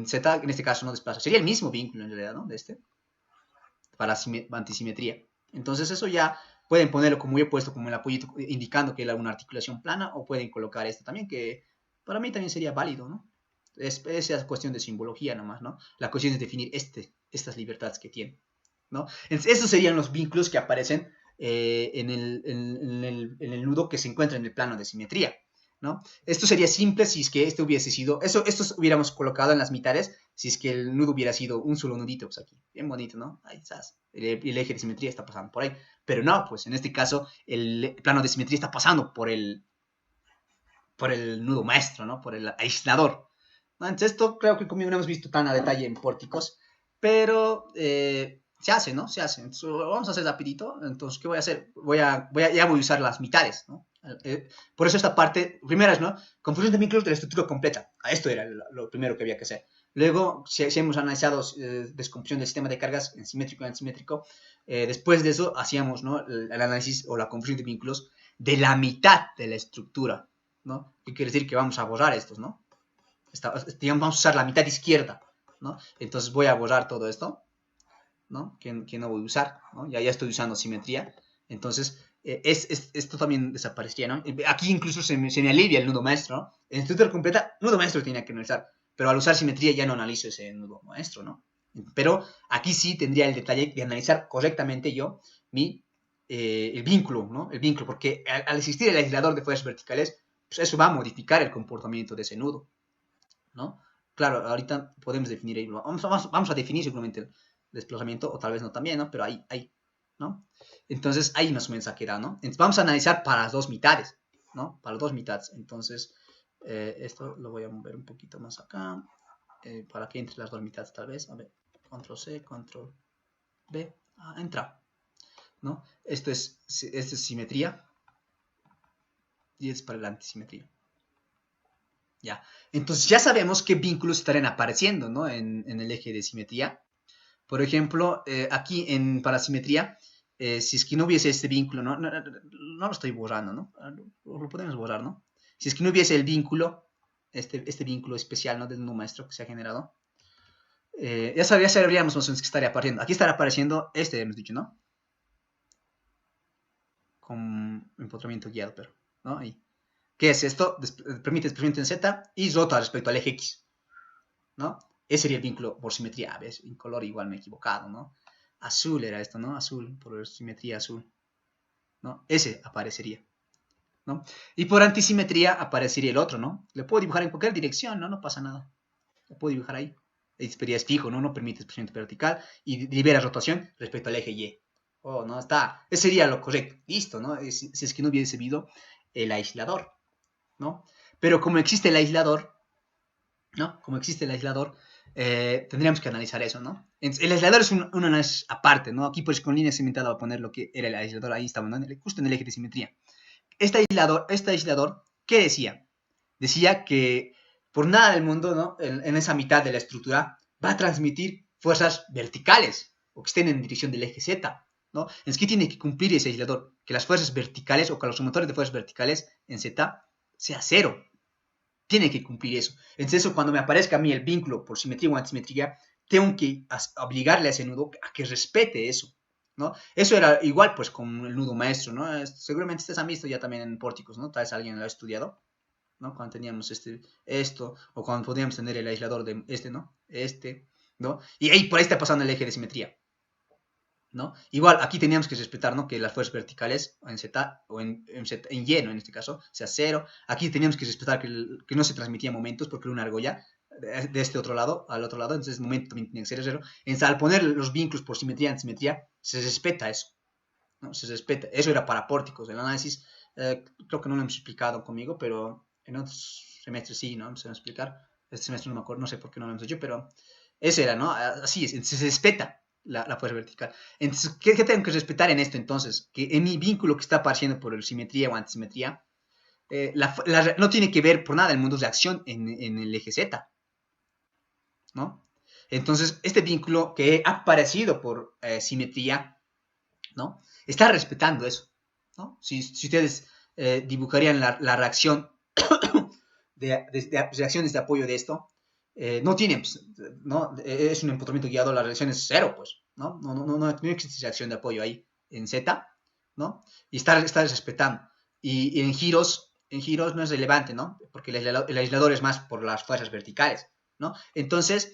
Z, en este caso, no desplaza. Sería el mismo vínculo, en realidad, ¿no? De este, para antisimetría. Entonces eso ya pueden ponerlo como yo he puesto como el apoyito indicando que era una articulación plana o pueden colocar esto también que para mí también sería válido, ¿no? Es cuestión de simbología nomás, ¿no? La cuestión es definir estas libertades que tiene, ¿no? Entonces, esos serían los vínculos que aparecen en el nudo que se encuentra en el plano de simetría, ¿no? Esto sería simple si es que este hubiese sido, esto hubiéramos colocado en las mitades si es que el nudo hubiera sido un solo nudito, pues aquí, bien bonito, ¿no? Ahí estás, el eje de simetría está pasando por ahí, pero no, pues en este caso el plano de simetría está pasando por el nudo maestro, ¿no? Por el aislador, ¿no? Entonces esto creo que conmigo no hemos visto tan a detalle en pórticos, pero se hace, ¿no? Se hace. Entonces, vamos a hacer rapidito. Entonces, ¿qué voy a hacer? Ya voy a usar las mitades, ¿no? Por eso esta parte, primera es, ¿no? Confusión de vínculos de la estructura completa. Esto era lo primero que había que hacer. Luego, si hemos analizado descomposición del sistema de cargas en simétrico y antissimétrico, después de eso hacíamos, ¿no? El análisis o la confusión de vínculos de la mitad de la estructura, ¿no? ¿Qué quiere decir? Que vamos a borrar estos, ¿no? Digamos, vamos a usar la mitad izquierda, ¿no? Entonces voy a borrar todo esto, ¿no? Que no voy a usar, ¿no? Ya estoy usando simetría, entonces esto también desaparecería, ¿no? Aquí incluso se me alivia el nudo maestro, ¿no? En estructura completa, nudo maestro tenía que analizar, pero al usar simetría ya no analizo ese nudo maestro, ¿no? Pero aquí sí tendría el detalle de analizar correctamente yo el vínculo, ¿no? El vínculo, porque al existir el aislador de fuerzas verticales, pues eso va a modificar el comportamiento de ese nudo, ¿no? Claro, ahorita podemos definir ahí, vamos a definir seguramente el desplazamiento, o tal vez no también, ¿no? Pero ahí, ¿no? Entonces, ahí más o menos ha quedado, ¿no? Entonces, vamos a analizar para las dos mitades, ¿no? Para las dos mitades. Entonces, esto lo voy a mover un poquito más acá, para que entre las dos mitades tal vez. A ver, control C, control B, entra, ¿no? Esto es simetría y es para la antisimetría. Ya. Entonces ya sabemos qué vínculos estarán apareciendo, ¿no? En el eje de simetría. Por ejemplo, aquí en parasimetría, si es que no hubiese este vínculo, no lo estoy borrando, ¿no? Lo podemos borrar, ¿no? Si es que no hubiese el vínculo, este vínculo especial, ¿no? Del nudo maestro que se ha generado, Ya sabríamos más o menos que estaría apareciendo. Aquí estará apareciendo este, hemos dicho, ¿no? Con empotramiento guiado, pero, ¿no? Ahí. ¿Qué es esto? Permite desplazamiento en Z y rota respecto al eje X, ¿no? Ese sería el vínculo por simetría. ¿Ves? En color igual me he equivocado, ¿no? Azul era esto, ¿no? Azul, por simetría azul, ¿no? Ese aparecería, ¿no? Y por antisimetría aparecería el otro, ¿no? Le puedo dibujar en cualquier dirección, ¿no? No pasa nada. Lo puedo dibujar ahí. Es fijo, ¿no? No permite desplazamiento vertical y libera rotación respecto al eje Y. Oh, no, está. Ese sería lo correcto. Listo, ¿no? Si es que no hubiese habido el aislador, ¿no? Pero como existe el aislador, ¿no? Como existe el aislador, tendríamos que analizar eso, ¿no? El aislador es un análisis aparte, ¿no? Aquí pues con línea segmentada voy a poner lo que era el aislador, ahí estaba, ¿no? Justo en el eje de simetría. Este aislador, ¿qué decía? Decía que por nada del mundo, ¿no? En esa mitad de la estructura va a transmitir fuerzas verticales o que estén en dirección del eje Z, ¿no? Es que tiene que cumplir ese aislador, que las fuerzas verticales o que los sumatorio de fuerzas verticales en Z sea cero. Tiene que cumplir eso. Entonces, eso, cuando me aparezca a mí el vínculo por simetría o antisimetría, tengo que obligarle a ese nudo a que respete eso, ¿no? Eso era igual, pues, con el nudo maestro, ¿no? Seguramente ustedes han visto ya también en pórticos, ¿no? Tal vez alguien lo ha estudiado, ¿no? Cuando teníamos esto, o cuando podíamos tener el aislador de ¿no? ¿no? Y ahí por ahí está pasando el eje de simetría, ¿no? Igual, aquí teníamos que respetar, ¿no? Que las fuerzas verticales en Z o en Y, ¿no? En este caso, sea cero. Aquí teníamos que respetar que no se transmitía momentos porque era una argolla de este otro lado al otro lado, entonces el momento también tiene que ser cero. Entonces, al poner los vínculos por simetría y antisimetría, se respeta eso, ¿no? Se respeta. Eso era para pórticos. El análisis, creo que no lo hemos explicado conmigo, pero en otros semestres sí, ¿no? Se va a explicar. Este semestre no me acuerdo, no sé por qué no lo hemos hecho, pero ese era, ¿no? Así es, se respeta la fuerza vertical. Entonces, ¿qué tengo que respetar en esto entonces? Que en mi vínculo que está apareciendo por simetría o antisimetría, no tiene que ver por nada el mundo de acción en el eje Z, ¿no? Entonces, este vínculo que ha aparecido por simetría, ¿no? Está respetando eso, ¿no? Si ustedes dibujarían la reacción de reacciones de apoyo de esto, no tiene, pues, ¿no? Es un empotramiento guiado, la reacción es cero, pues, ¿no? No existe reacción de apoyo ahí en Z, ¿no? Y está respetando. Y en giros no es relevante, ¿no? Porque el aislador es más por las fuerzas verticales, ¿no? Entonces,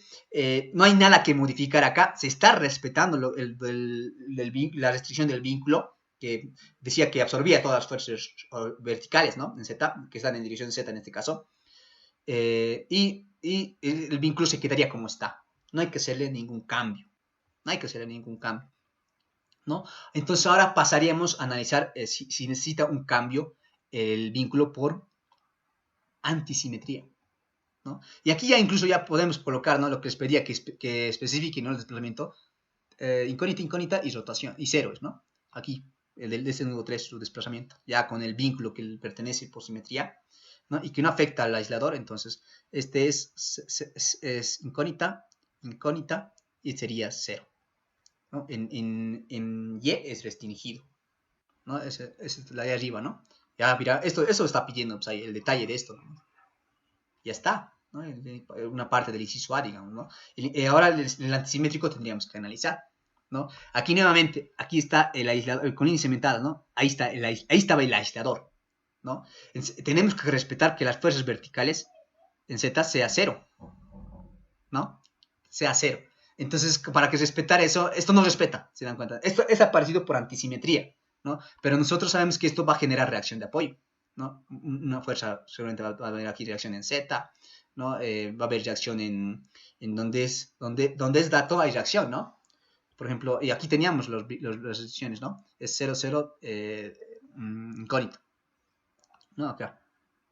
no hay nada que modificar acá, se está respetando la restricción del vínculo, que decía que absorbía todas las fuerzas verticales, ¿no? En Z, que están en dirección Z en este caso, y el vínculo se quedaría como está. No hay que hacerle ningún cambio. No hay que hacerle ningún cambio, ¿no? Entonces ahora pasaríamos a analizar si necesita un cambio el vínculo por antisimetría, ¿no? Y aquí ya incluso ya podemos colocar, ¿no? Lo que les pedía que especifique, ¿no? El desplazamiento incógnita, incógnita y rotación, y ceros, ¿no? Aquí, de este nudo 3, su desplazamiento, ya con el vínculo que le pertenece por simetría, ¿no? Y que no afecta al aislador, entonces este es incógnita, incógnita y sería cero, ¿no? En Y es restringido, ¿no? Es la de arriba, ¿no? Ya, mira, eso está pidiendo pues, ahí, el detalle de esto, ¿no? Ya está, ¿no? Una parte del inciso A, digamos, ¿no? Ahora el antisimétrico tendríamos que analizar, ¿no? Aquí nuevamente, aquí está el aislador, con línea cementada, ¿no? Ahí estaba el aislador, ¿no? Entonces, tenemos que respetar que las fuerzas verticales en Z sea cero, ¿no? Sea cero. Entonces, para que respetar eso, esto no respeta, se dan cuenta. Esto es aparecido por antisimetría, ¿no? Pero nosotros sabemos que esto va a generar reacción de apoyo, ¿no? Una fuerza seguramente va a haber aquí reacción en Z, ¿no? Va a haber reacción en donde es dato, hay reacción, ¿no? Por ejemplo, y aquí teníamos las restricciones, ¿no? Es 0, 0, incógnito, ¿no? Acá,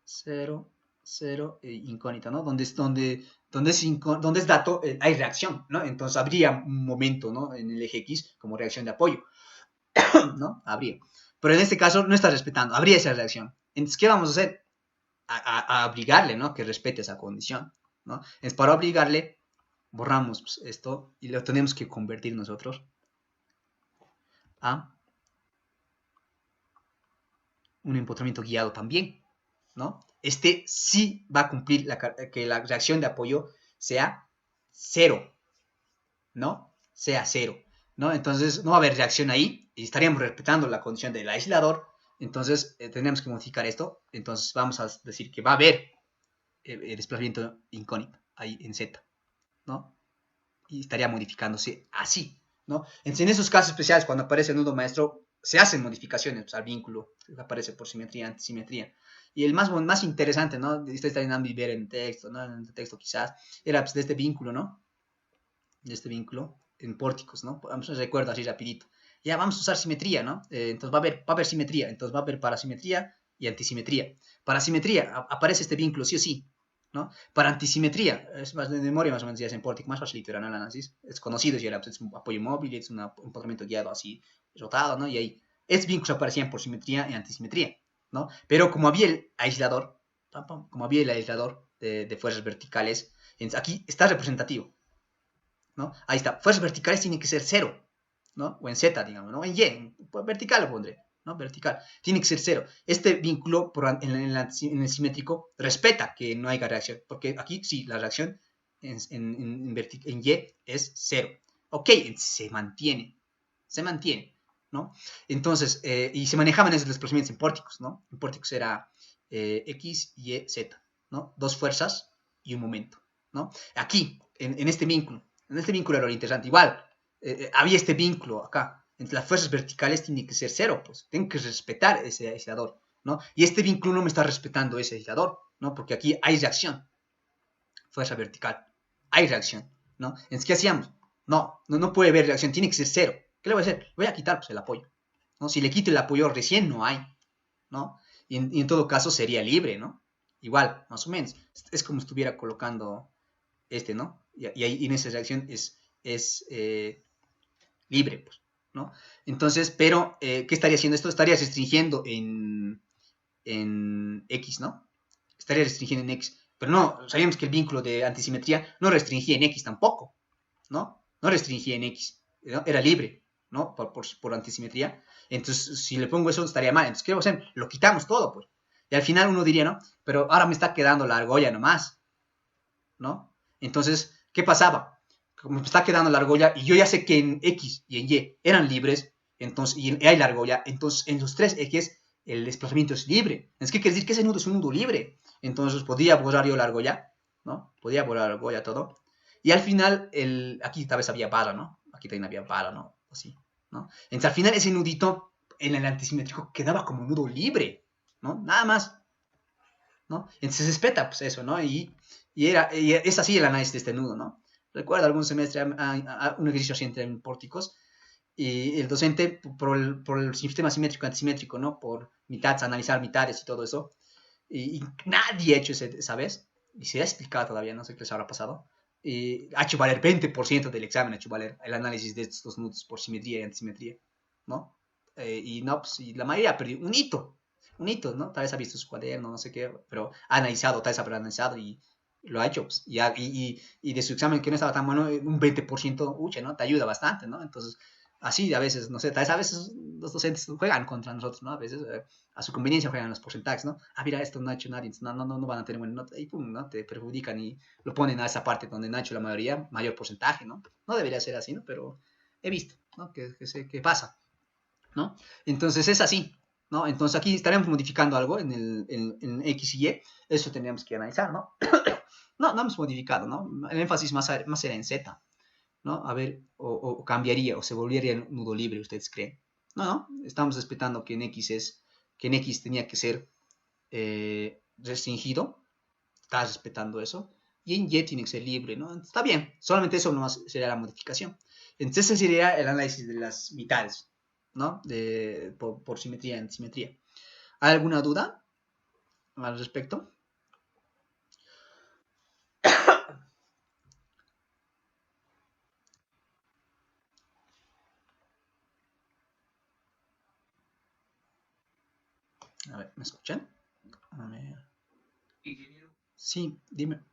0, 0, incógnita, ¿no? Donde es dato, hay reacción, ¿no? Entonces habría un momento, ¿no? En el eje X como reacción de apoyo, ¿no? Habría. Pero en este caso no está respetando, habría esa reacción. Entonces, ¿qué vamos a hacer? A obligarle, ¿no? Que respete esa condición, ¿no? Es para obligarle, borramos pues, esto y lo tenemos que convertir nosotros a un empotramiento guiado también, ¿no? Este sí va a cumplir que la reacción de apoyo sea cero, ¿no? Sea cero, ¿no? Entonces no va a haber reacción ahí y estaríamos respetando la condición del aislador. Entonces tenemos que modificar esto. Entonces vamos a decir que va a haber desplazamiento incógnito ahí en Z, ¿no? Y estaría modificándose así, ¿no? En esos casos especiales, cuando aparece el nudo maestro, se hacen modificaciones pues, al vínculo, aparece por simetría, antisimetría. Y el más interesante, ¿no? Ustedes están ver en texto, ¿no? En el texto quizás, era pues, de este vínculo, ¿no? De este vínculo en pórticos, ¿no? Vamos a recuerdo así rapidito. Ya vamos a usar simetría, ¿no? Entonces va a haber simetría, entonces va a haber parasimetría y antisimetría. Para simetría aparece este vínculo sí o sí, ¿no? Para antisimetría, es más de memoria más o menos ya es en pórtico, más facilito era el análisis, es conocido ya es un apoyo móvil, es un comportamiento guiado así, rotado, ¿no? Y ahí, estos vínculos aparecían por simetría y antisimetría, ¿no? Pero como había el aislador, de fuerzas verticales, aquí está representativo, ¿no? Ahí está. Fuerzas verticales tienen que ser cero, ¿no? O en Z, digamos, ¿no? En Y, vertical lo pondré, ¿no? Vertical. Tiene que ser cero. Este vínculo en el simétrico respeta que no haya reacción, porque aquí sí, la reacción en Y es cero. Ok, se mantiene, ¿no? Entonces, y se manejaban esos desplazamientos en pórticos, ¿no? En pórticos era X, Y, Z, ¿no? Dos fuerzas y un momento, ¿no? Aquí, en este vínculo era lo interesante. Igual, había este vínculo acá. Entre las fuerzas verticales tiene que ser cero, pues. Tienen que respetar ese aislador, ¿no? Y este vínculo no me está respetando ese aislador, ¿no? Porque aquí hay reacción. Fuerza vertical. Hay reacción, ¿no? Entonces, ¿qué hacíamos? No puede haber reacción, tiene que ser cero. ¿Qué le voy a hacer? Voy a quitar pues, el apoyo, ¿no? Si le quito el apoyo recién no hay, ¿no? Y en todo caso sería libre, ¿no? Igual, más o menos. Es como si estuviera colocando ¿no? Y ahí en esa reacción es libre, pues, ¿no? Entonces, pero, ¿qué estaría haciendo esto? Estaría restringiendo en X, ¿no? Estaría restringiendo en X. Pero no, sabíamos que el vínculo de antisimetría no restringía en X tampoco, ¿no? No restringía en X, ¿no? Era libre, ¿no? Por antisimetría. Entonces, si le pongo eso, estaría mal. Entonces, ¿qué vamos a hacer? Lo quitamos todo, pues. Y al final uno diría, ¿no? Pero ahora me está quedando la argolla nomás, ¿no? Entonces, ¿qué pasaba? Como me está quedando la argolla y yo ya sé que en X y en Y eran libres, entonces, y hay la argolla, entonces en los tres ejes el desplazamiento es libre. Es que quiere decir que ese nudo es un nudo libre. Entonces podía borrar yo la argolla, ¿no? Podía borrar la argolla todo. Y al final, aquí tal vez había vara, ¿no? Aquí también había vara, ¿no? Así, ¿no? Entonces al final ese nudito en el antisimétrico quedaba como nudo libre, ¿no? Nada más, ¿no? Entonces se respeta, pues eso, ¿no? Y es así el análisis de este nudo, ¿no? Recuerdo algún semestre un ejercicio así en pórticos y el docente, por el sistema simétrico antisimétrico, ¿no? Por mitades, analizar mitades y todo eso. Y nadie ha hecho esa vez, y se ha explicado todavía, no sé qué les habrá pasado. Ha hecho valer 20% del examen, ha hecho valer el análisis de estos nudos por simetría y antisimetría, ¿no? Y no, pues, y la mayoría ha perdido un hito, ¿no? Tal vez ha visto su cuaderno, no sé qué, pero ha analizado, tal vez habrá analizado y lo ha hecho, pues, y de su examen que no estaba tan bueno, un 20%, uche, ¿no? Te ayuda bastante, ¿no? Entonces, así a veces, no sé, tal vez a veces los docentes juegan contra nosotros, ¿no? A veces a su conveniencia juegan los porcentajes, ¿no? Ah, mira, esto no ha hecho nadie, no van a tener buena nota, y pum, ¿no? Te perjudican y lo ponen a esa parte donde no ha hecho la mayoría, mayor porcentaje, ¿no? No debería ser así, ¿no? Pero he visto, ¿no? Que pasa, ¿no? Entonces es así, ¿no? Entonces aquí estaremos modificando algo en X y Y, eso tendríamos que analizar, ¿no? No hemos modificado, ¿no? El énfasis más era en Z, ¿no? A ver, o cambiaría, o se volvería el nudo libre, ¿ustedes creen? No, estamos respetando que en X tenía que ser restringido, está respetando eso, y en Y tiene que ser libre, ¿no? Está bien, solamente eso no sería la modificación. Entonces ese sería el análisis de las mitades, ¿no? Por simetría en simetría. ¿Hay alguna duda al respecto? A ver, ¿me escuchan? A ver. Sí, dime.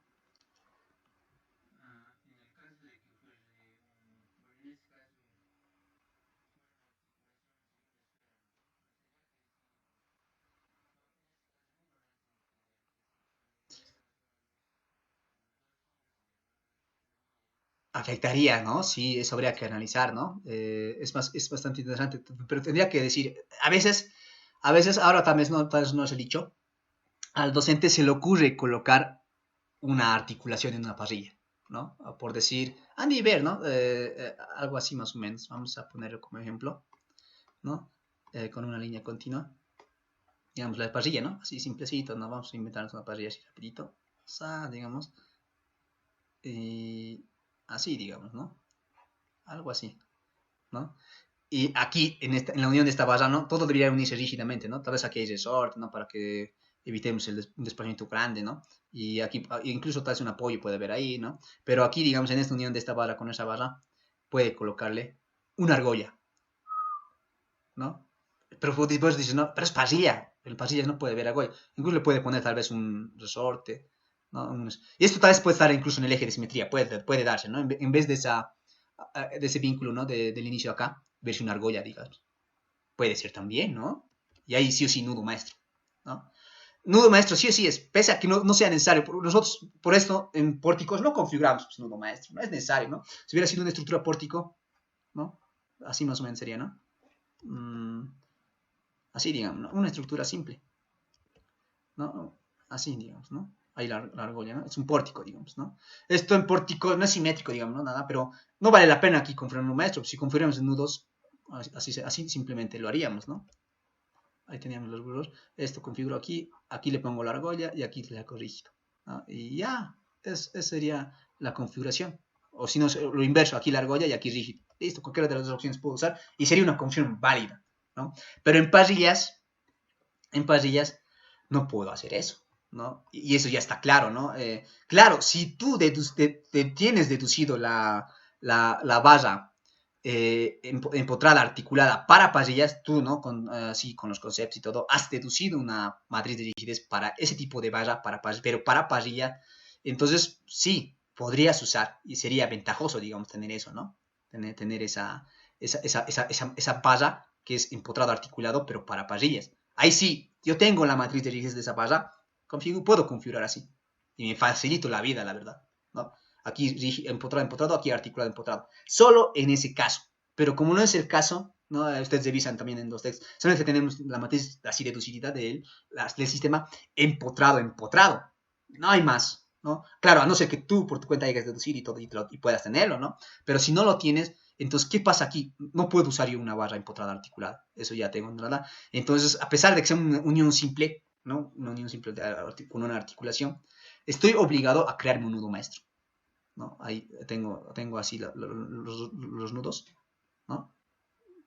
afectaría, ¿no? Sí, eso habría que analizar, ¿no? Es bastante interesante, pero tendría que decir, a veces ahora tal vez no os he dicho, al docente se le ocurre colocar una articulación en una parrilla, ¿no? Por decir, a nivel, ¿no? Algo así más o menos. Vamos a ponerlo como ejemplo, ¿no? Con una línea continua. Digamos, la parrilla, ¿no? Así simplecito, ¿no? Vamos a inventarnos una parrilla así rapidito. Digamos. Y así, digamos, ¿no? Algo así, ¿no? Y aquí, en la unión de esta barra, ¿no? Todo debería unirse rígidamente, ¿no? Tal vez aquí hay resorte, ¿no? Para que evitemos un desplazamiento grande, ¿no? Y aquí, incluso tal vez un apoyo puede haber ahí, ¿no? Pero aquí, digamos, en esta unión de esta barra con esa barra, puede colocarle una argolla, ¿no? Pero después dices, no, pero es pasilla, el pasilla no puede ver argolla. Incluso le puede poner tal vez un resorte, ¿no? Y esto tal vez puede estar incluso en el eje de simetría, puede darse, ¿no? En vez de de ese vínculo, ¿no? Del inicio acá, verse una argolla, digamos. Puede ser también, ¿no? Y ahí sí o sí nudo maestro, ¿no? Nudo maestro sí o sí es, pese a que no sea necesario. Nosotros, por esto, en pórticos no configuramos pues, nudo maestro, no es necesario, ¿no? Si hubiera sido una estructura pórtico, ¿no? Así más o menos sería, ¿no? Así, digamos, ¿no? Una estructura simple, ¿no? Así, digamos, ¿no? Ahí la argolla, ¿no? Es un pórtico, digamos, ¿no? Esto en pórtico no es simétrico, digamos, ¿no? Nada, pero no vale la pena aquí configurar un maestro. Si configuramos en nudos, así simplemente lo haríamos, ¿no? Ahí teníamos los burros. Esto configuro aquí le pongo la argolla y aquí le hago rígido, ¿no? Y ya, esa sería la configuración. O si no, lo inverso, aquí la argolla y aquí rígido. Listo, cualquiera de las dos opciones puedo usar y sería una configuración válida, ¿no? Pero en parrillas no puedo hacer eso, ¿no? Y eso ya está claro, ¿no? Claro, si tú tienes deducido la barra empotrada, articulada para parrillas, tú, ¿no? Con los conceptos y todo, has deducido una matriz de rigidez para ese tipo de barra, pero para parrilla, entonces sí, podrías usar y sería ventajoso, digamos, tener eso, ¿no? Tener esa barra que es empotrado articulado, pero para parrillas. Ahí sí, yo tengo la matriz de rigidez de esa barra, puedo configurar así. Y me facilito la vida, la verdad, ¿no? Aquí empotrado, aquí articulado, empotrado. Solo en ese caso. Pero como no es el caso, ¿no? Ustedes revisan también en los textos, solamente tenemos la matriz así deducida del sistema empotrado. No hay más, ¿no? Claro, a no ser que tú por tu cuenta hayas deducido y todo y puedas tenerlo, ¿no? Pero si no lo tienes, entonces, ¿qué pasa aquí? No puedo usar yo una barra empotrada articulada. Eso ya tengo, ¿verdad? Entonces, a pesar de que sea una unión simple, ¿no? Una unión simple con una articulación, estoy obligado a crearme un nudo maestro, ¿no? Ahí tengo así los nudos, ¿no?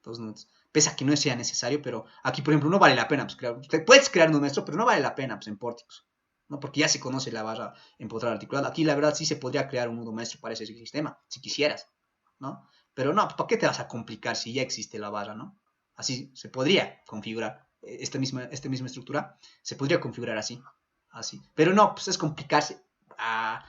Los nudos. Pese a que no sea necesario, pero aquí, por ejemplo, no vale la pena pues, crear. Puedes crear un nudo maestro, pero no vale la pena pues, en pórticos, ¿no? Porque ya se conoce la barra empotrada articulada. Aquí, la verdad, sí se podría crear un nudo maestro para ese sistema, si quisieras, ¿no? Pero no, ¿para qué te vas a complicar si ya existe la barra, ¿no? Así se podría configurar esta misma estructura, se podría configurar así. Pero no, pues es complicarse a,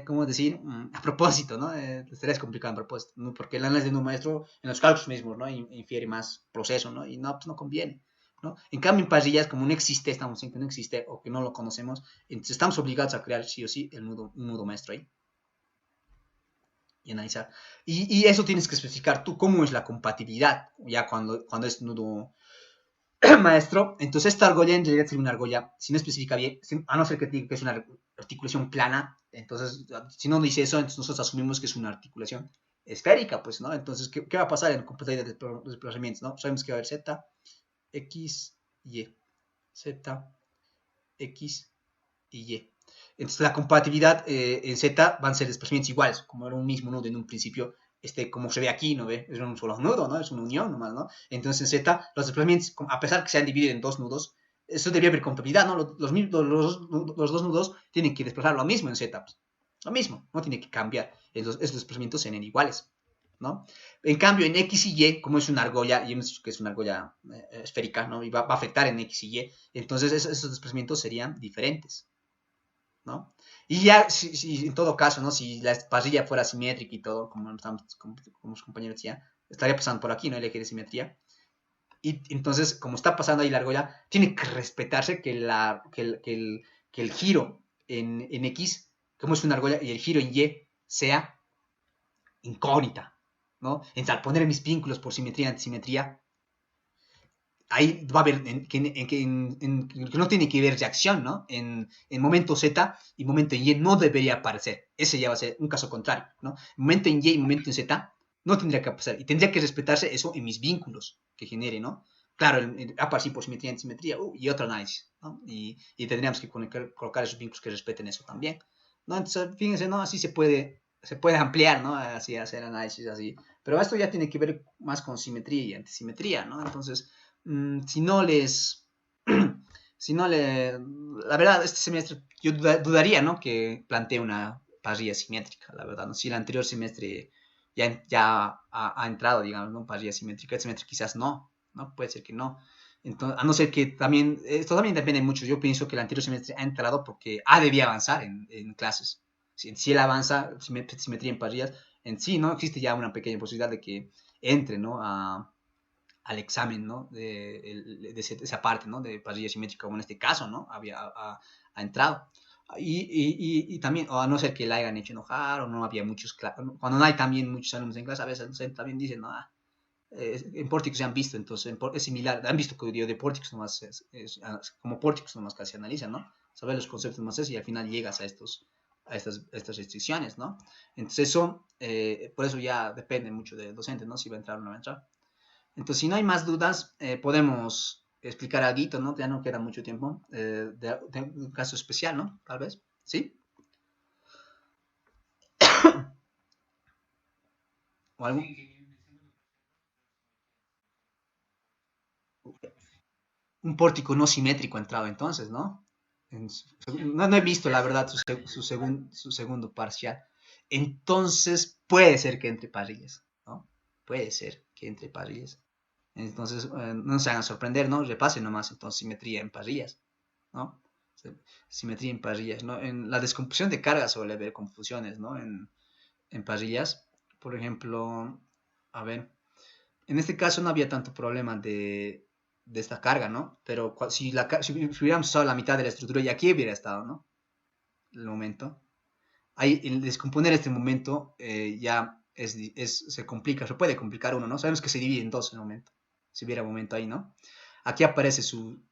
¿cómo decir? A propósito, ¿no? Estaría complicado a propósito, ¿no? Porque el análisis de un maestro en los cálculos mismos, ¿no? Infiere más proceso, ¿no? Y no, pues no conviene, ¿no? En cambio, en parrillas, como no existe, estamos diciendo que no existe o que no lo conocemos, entonces estamos obligados a crear sí o sí un nudo maestro ahí y analizar. Y eso tienes que especificar tú cómo es la compatibilidad, ya cuando es nudo maestro. Entonces esta argolla en realidad sería una argolla, si no especifica bien, a no ser que diga que es una articulación plana, entonces si no dice eso, entonces nosotros asumimos que es una articulación esférica, pues, ¿no? Entonces, ¿qué va a pasar en la compatibilidad de desplazamientos, no? Sabemos que va a haber Z, X, Y, Z, X y Y. Entonces la compatibilidad en Z van a ser desplazamientos iguales, como era un mismo nudo en un principio, como se ve aquí, ¿no ve? Es un solo nudo, ¿no? Es una unión nomás, ¿no? Entonces en Z, los desplazamientos, a pesar que se han dividido en dos nudos, eso debería haber compatibilidad, ¿no? Los dos nudos tienen que desplazar lo mismo en Z, pues. Lo mismo, no tiene que cambiar. Entonces esos desplazamientos sean iguales, ¿no? En cambio, en X y Y, como es una argolla, y hemos dicho que es una argolla esférica, ¿no? Y va a afectar en X y Y, entonces esos desplazamientos serían diferentes, ¿no? Y ya, si en todo caso, ¿no? Si la parrilla fuera simétrica y todo, como los compañeros decían, estaría pasando por aquí, ¿no? El eje de simetría. Y entonces, como está pasando ahí la argolla, tiene que respetarse que el giro en X, como es una argolla, y el giro en Y sea incógnita, ¿no? Entonces, al poner mis vínculos por simetría y antisimetría, ahí va a haber que no tiene que haber reacción, ¿no? En momento Z y momento Y no debería aparecer. Ese ya va a ser un caso contrario, ¿no? Momento en Y y momento en Z no tendría que pasar. Y tendría que respetarse eso en mis vínculos que genere, ¿no? Claro, aparece por simetría y antisimetría y otro análisis, ¿no? Y tendríamos que colocar esos vínculos que respeten eso también, ¿no? Entonces, fíjense, ¿no? Así se puede ampliar, ¿no? Así hacer análisis así. Pero esto ya tiene que ver más con simetría y antisimetría, ¿no? Entonces, si no les, si no le, la verdad, este semestre yo dudaría, ¿no? Que plantee una parrilla simétrica, la verdad, ¿no? Si el anterior semestre ya ha entrado, digamos, ¿no? Parrilla simétrica, este semestre quizás no, ¿no? Puede ser que no. Entonces, a no ser que también, esto también depende mucho, yo pienso que el anterior semestre ha entrado porque debía avanzar en clases. Si él avanza, simetría en parrillas, en sí, ¿no? Existe ya una pequeña posibilidad de que entre, ¿no? Al examen, ¿no? Esa parte, ¿no? De parrilla simétrica, como en este caso, ¿no? Ha entrado. Y también, o a no ser que la hayan hecho enojar, o no había muchos, cuando no hay también muchos alumnos en clase, a veces también dicen, no, en Pórticos se han visto, entonces es similar, han visto que de Pórticos nomás como Pórticos nomás casi analizan, ¿no? Saber los conceptos más y al final llegas a estas restricciones, ¿no? Entonces eso, por eso ya depende mucho del docente, ¿no? Si va a entrar o no va a entrar. Entonces, si no hay más dudas, podemos explicar algo, ¿no? Ya no queda mucho tiempo, de un caso especial, ¿no? Tal vez, ¿sí? ¿O algo? Un pórtico no simétrico ha entrado entonces, ¿no? No he visto, la verdad, su segundo parcial. Entonces, puede ser que entre parrillas, ¿no? Puede ser que entre parrillas. Entonces, no se hagan sorprender, ¿no? Repasen nomás, entonces, simetría en parrillas, ¿no? Simetría en parrillas, ¿no? En la descomposición de cargas suele haber confusiones, ¿no? En parrillas, por ejemplo, a ver, en este caso no había tanto problema de esta carga, ¿no? Pero si hubiéramos usado la mitad de la estructura, ya aquí hubiera estado, ¿no? El momento. Ahí, el descomponer este momento ya se complica, se puede complicar uno, ¿no? Sabemos que se divide en dos el momento, si hubiera momento ahí, ¿no? Aquí aparece su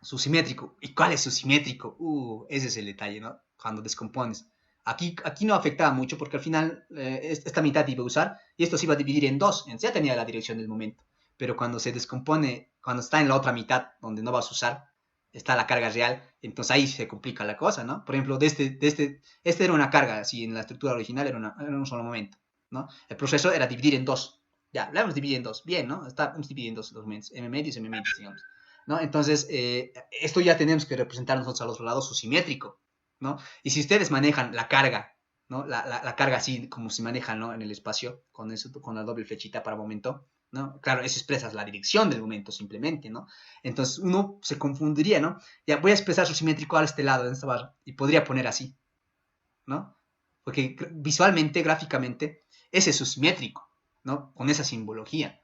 simétrico. ¿Y cuál es su simétrico? Ese es el detalle, ¿no? Cuando descompones. Aquí no afectaba mucho porque al final esta mitad iba a usar y esto se iba a dividir en dos. Ya tenía la dirección del momento. Pero cuando se descompone, cuando está en la otra mitad donde no vas a usar, está la carga real, entonces ahí se complica la cosa, ¿no? Por ejemplo, este era una carga, si en la estructura original era un solo momento, ¿no? El proceso era dividir en dos. Ya, la hemos dividido en dos. Bien, ¿no? Hemos dividido en dos los momentos, m medios y m medios, digamos. ¿No? Entonces, esto ya tenemos que representar nosotros al otro lado su simétrico, ¿no? Y si ustedes manejan la carga, ¿no? La carga así como se maneja, ¿no? En el espacio, con la doble flechita para momento, ¿no? Claro, eso expresa la dirección del momento simplemente, ¿no? Entonces uno se confundiría, ¿no? Ya voy a expresar su simétrico a este lado, en esta barra, y podría poner así, ¿no? Porque visualmente, gráficamente, ese es su simétrico, ¿no? Con esa simbología.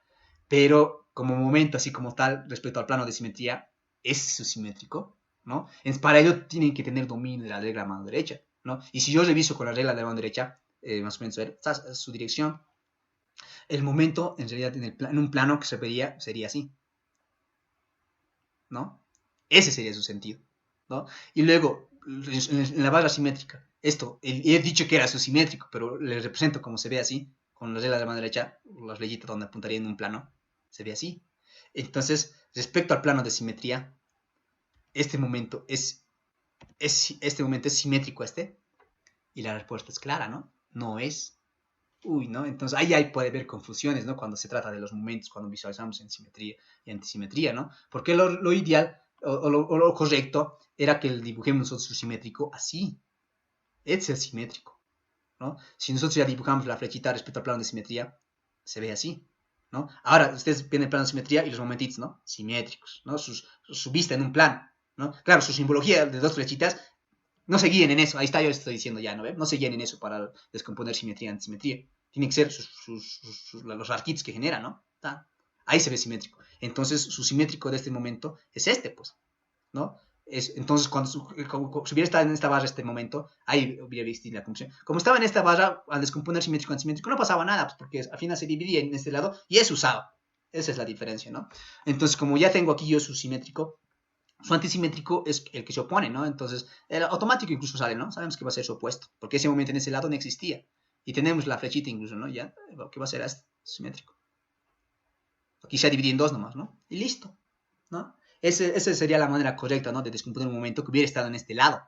Pero como momento, así como tal, respecto al plano de simetría, es su simétrico, ¿no? Para ello tienen que tener dominio de la regla mano derecha, ¿no? Y si yo reviso con la regla de mano derecha, más o menos, a ver, su dirección, el momento, en realidad, en un plano que se vería, sería así, ¿no? Ese sería su sentido, ¿no? Y luego, en la barra simétrica, he dicho que era su simétrico, pero le represento como se ve así, con la regla de la mano derecha, las rayitas donde apuntaría en un plano, se ve así. Entonces, respecto al plano de simetría, este momento este momento es simétrico y la respuesta es clara, ¿no? No es. ¿No? Entonces ahí puede haber confusiones, ¿no? Cuando se trata de los momentos, cuando visualizamos en simetría y antisimetría, ¿no? Porque lo ideal o lo correcto era que dibujemos nosotros su simétrico así. Es el simétrico, ¿no? Si nosotros ya dibujamos la flechita respecto al plano de simetría, se ve así, ¿no? Ahora, ustedes ven el plano de simetría y los momentitos, ¿no? Simétricos, ¿no? Su vista en un plano, ¿no? Claro, su simbología de dos flechitas no se guíen en eso. Ahí está, yo estoy diciendo ya, ¿no? No se guíen en eso para descomponer simetría y antisimetría. Tienen que ser los arquitectos que generan, ¿no? Ahí se ve simétrico. Entonces, su simétrico de este momento es este, pues, ¿no? Entonces, como si hubiera estado en esta barra este momento, ahí hubiera visto la composición. Como estaba en esta barra, al descomponer simétrico antimétrico, no pasaba nada, pues, porque al final se dividía en este lado y es usado. Esa es la diferencia, ¿no? Entonces, como ya tengo aquí yo su simétrico, su antisimétrico es el que se opone, ¿no? Entonces, el automático incluso sale, ¿no? Sabemos que va a ser su opuesto, porque ese momento en ese lado no existía. Y tenemos la flechita incluso, ¿no? Ya, ¿qué va a ser este? Simétrico. Aquí se ha dividido en dos nomás, ¿no? Y listo, ¿no? Esa sería la manera correcta, ¿no? De descomponer un momento que hubiera estado en este lado,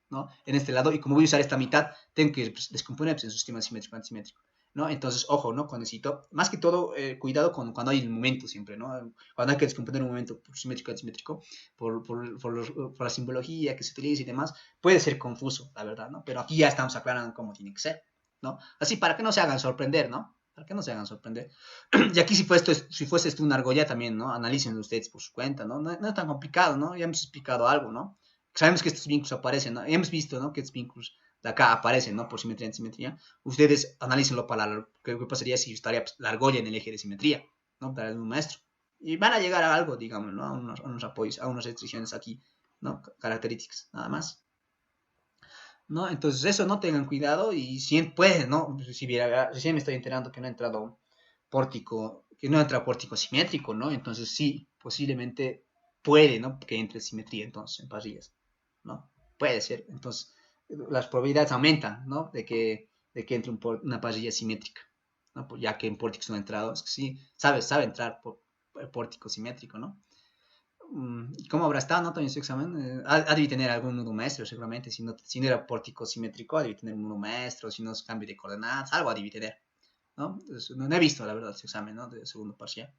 ¿no? En este lado, y como voy a usar esta mitad, tengo que descomponer pues, en su sistema simétrico antimétrico, ¿no? Entonces, ojo, ¿no? Cuando necesito, más que todo, cuidado con cuando hay el momento siempre, ¿no? Cuando hay que descomponer un momento por simétrico antimétrico, por la simbología que se utiliza y demás, puede ser confuso, la verdad, ¿no? Pero aquí ya estamos aclarando cómo tiene que ser, ¿no? Así para que no se hagan sorprender, ¿no? Para que no se hagan sorprender. Y aquí si fuese esto una argolla también, ¿no? Analicen ustedes por su cuenta, ¿no? No es tan complicado, ¿no? Ya hemos explicado algo, ¿no? Sabemos que estos vínculos aparecen, ¿no? Ya hemos visto, ¿no? Que estos vínculos de acá aparecen, ¿no? Por simetría y antimetría. Ustedes analícenlo para qué pasaría si estaría pues, la argolla en el eje de simetría, ¿no? Para un maestro. Y van a llegar a algo, digamos, ¿no? A unos apoyos, a unas restricciones aquí, ¿no? Características, nada más. ¿No? Entonces eso, no tengan cuidado y si pueden, ¿no? Si recién me estoy enterando que no ha entrado pórtico, que no entra pórtico simétrico, ¿no? Entonces sí, posiblemente puede, ¿no? Que entre simetría entonces en parrillas, ¿no? Puede ser. Entonces las probabilidades aumentan, ¿no? De que entre una parrilla simétrica, ¿no? Pues ya que en pórticos no ha entrado, es que sí, sabe entrar por pórtico simétrico, ¿no? ¿Cómo habrá estado, no? También su examen. Ha de tener algún nudo maestro, seguramente. Si no era pórtico simétrico, ha de tener un nudo maestro. Si no es cambio de coordenadas, algo ha de tener, ¿no? Entonces, no he visto, la verdad, su examen, ¿no? De segundo parcial.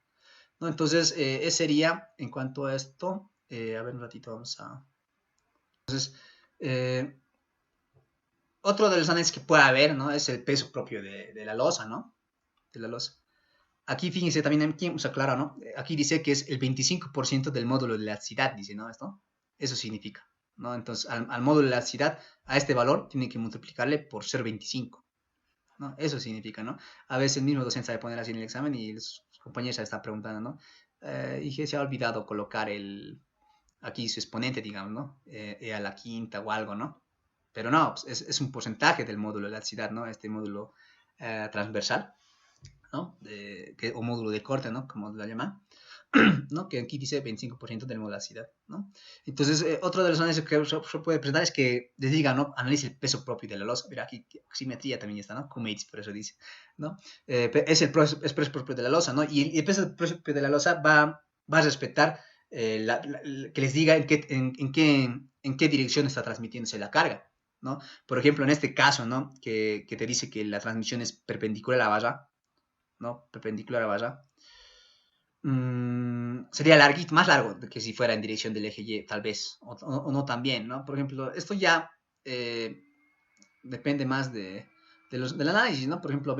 ¿No? Entonces, ese sería en cuanto a esto. A ver, un ratito vamos a. Entonces, eh, otro de los análisis que puede haber, ¿no? Es el peso propio de la losa, ¿no? De la losa. Aquí fíjense también, aquí se aclara, ¿no? Aquí dice que es el 25% del módulo de elasticidad, dice, ¿no? Esto, eso significa, ¿no? Entonces, al módulo de elasticidad, a este valor, tiene que multiplicarle por 0,25, ¿no? Eso significa, ¿no? A veces el mismo docente sabe poner así en el examen y los compañeros se están preguntando, ¿no? Y que se ha olvidado colocar aquí su exponente, digamos, ¿no? A la quinta o algo, ¿no? Pero no, pues es un porcentaje del módulo de elasticidad, ¿no? Este módulo transversal. ¿No? O módulo de corte, ¿no? Como la llaman, ¿no? Que aquí dice 25% de modulacidad, ¿no? Entonces, otro de los análisis que se puede presentar es que les diga, ¿no? Analice el peso propio de la losa. Mira, aquí simetría también está, ¿no? Cumates, por eso dice, ¿no? Es el peso propio de la losa, ¿no? Y el peso propio de la losa va a respetar que les diga en qué dirección está transmitiéndose la carga, ¿no? Por ejemplo, en este caso, ¿no? Que te dice que la transmisión es perpendicular a la barra, ¿no? Perpendicular a barra. Sería larguito, más largo que si fuera en dirección del eje Y, tal vez, o no también, ¿no? Por ejemplo, esto ya depende más del análisis, ¿no? Por ejemplo, a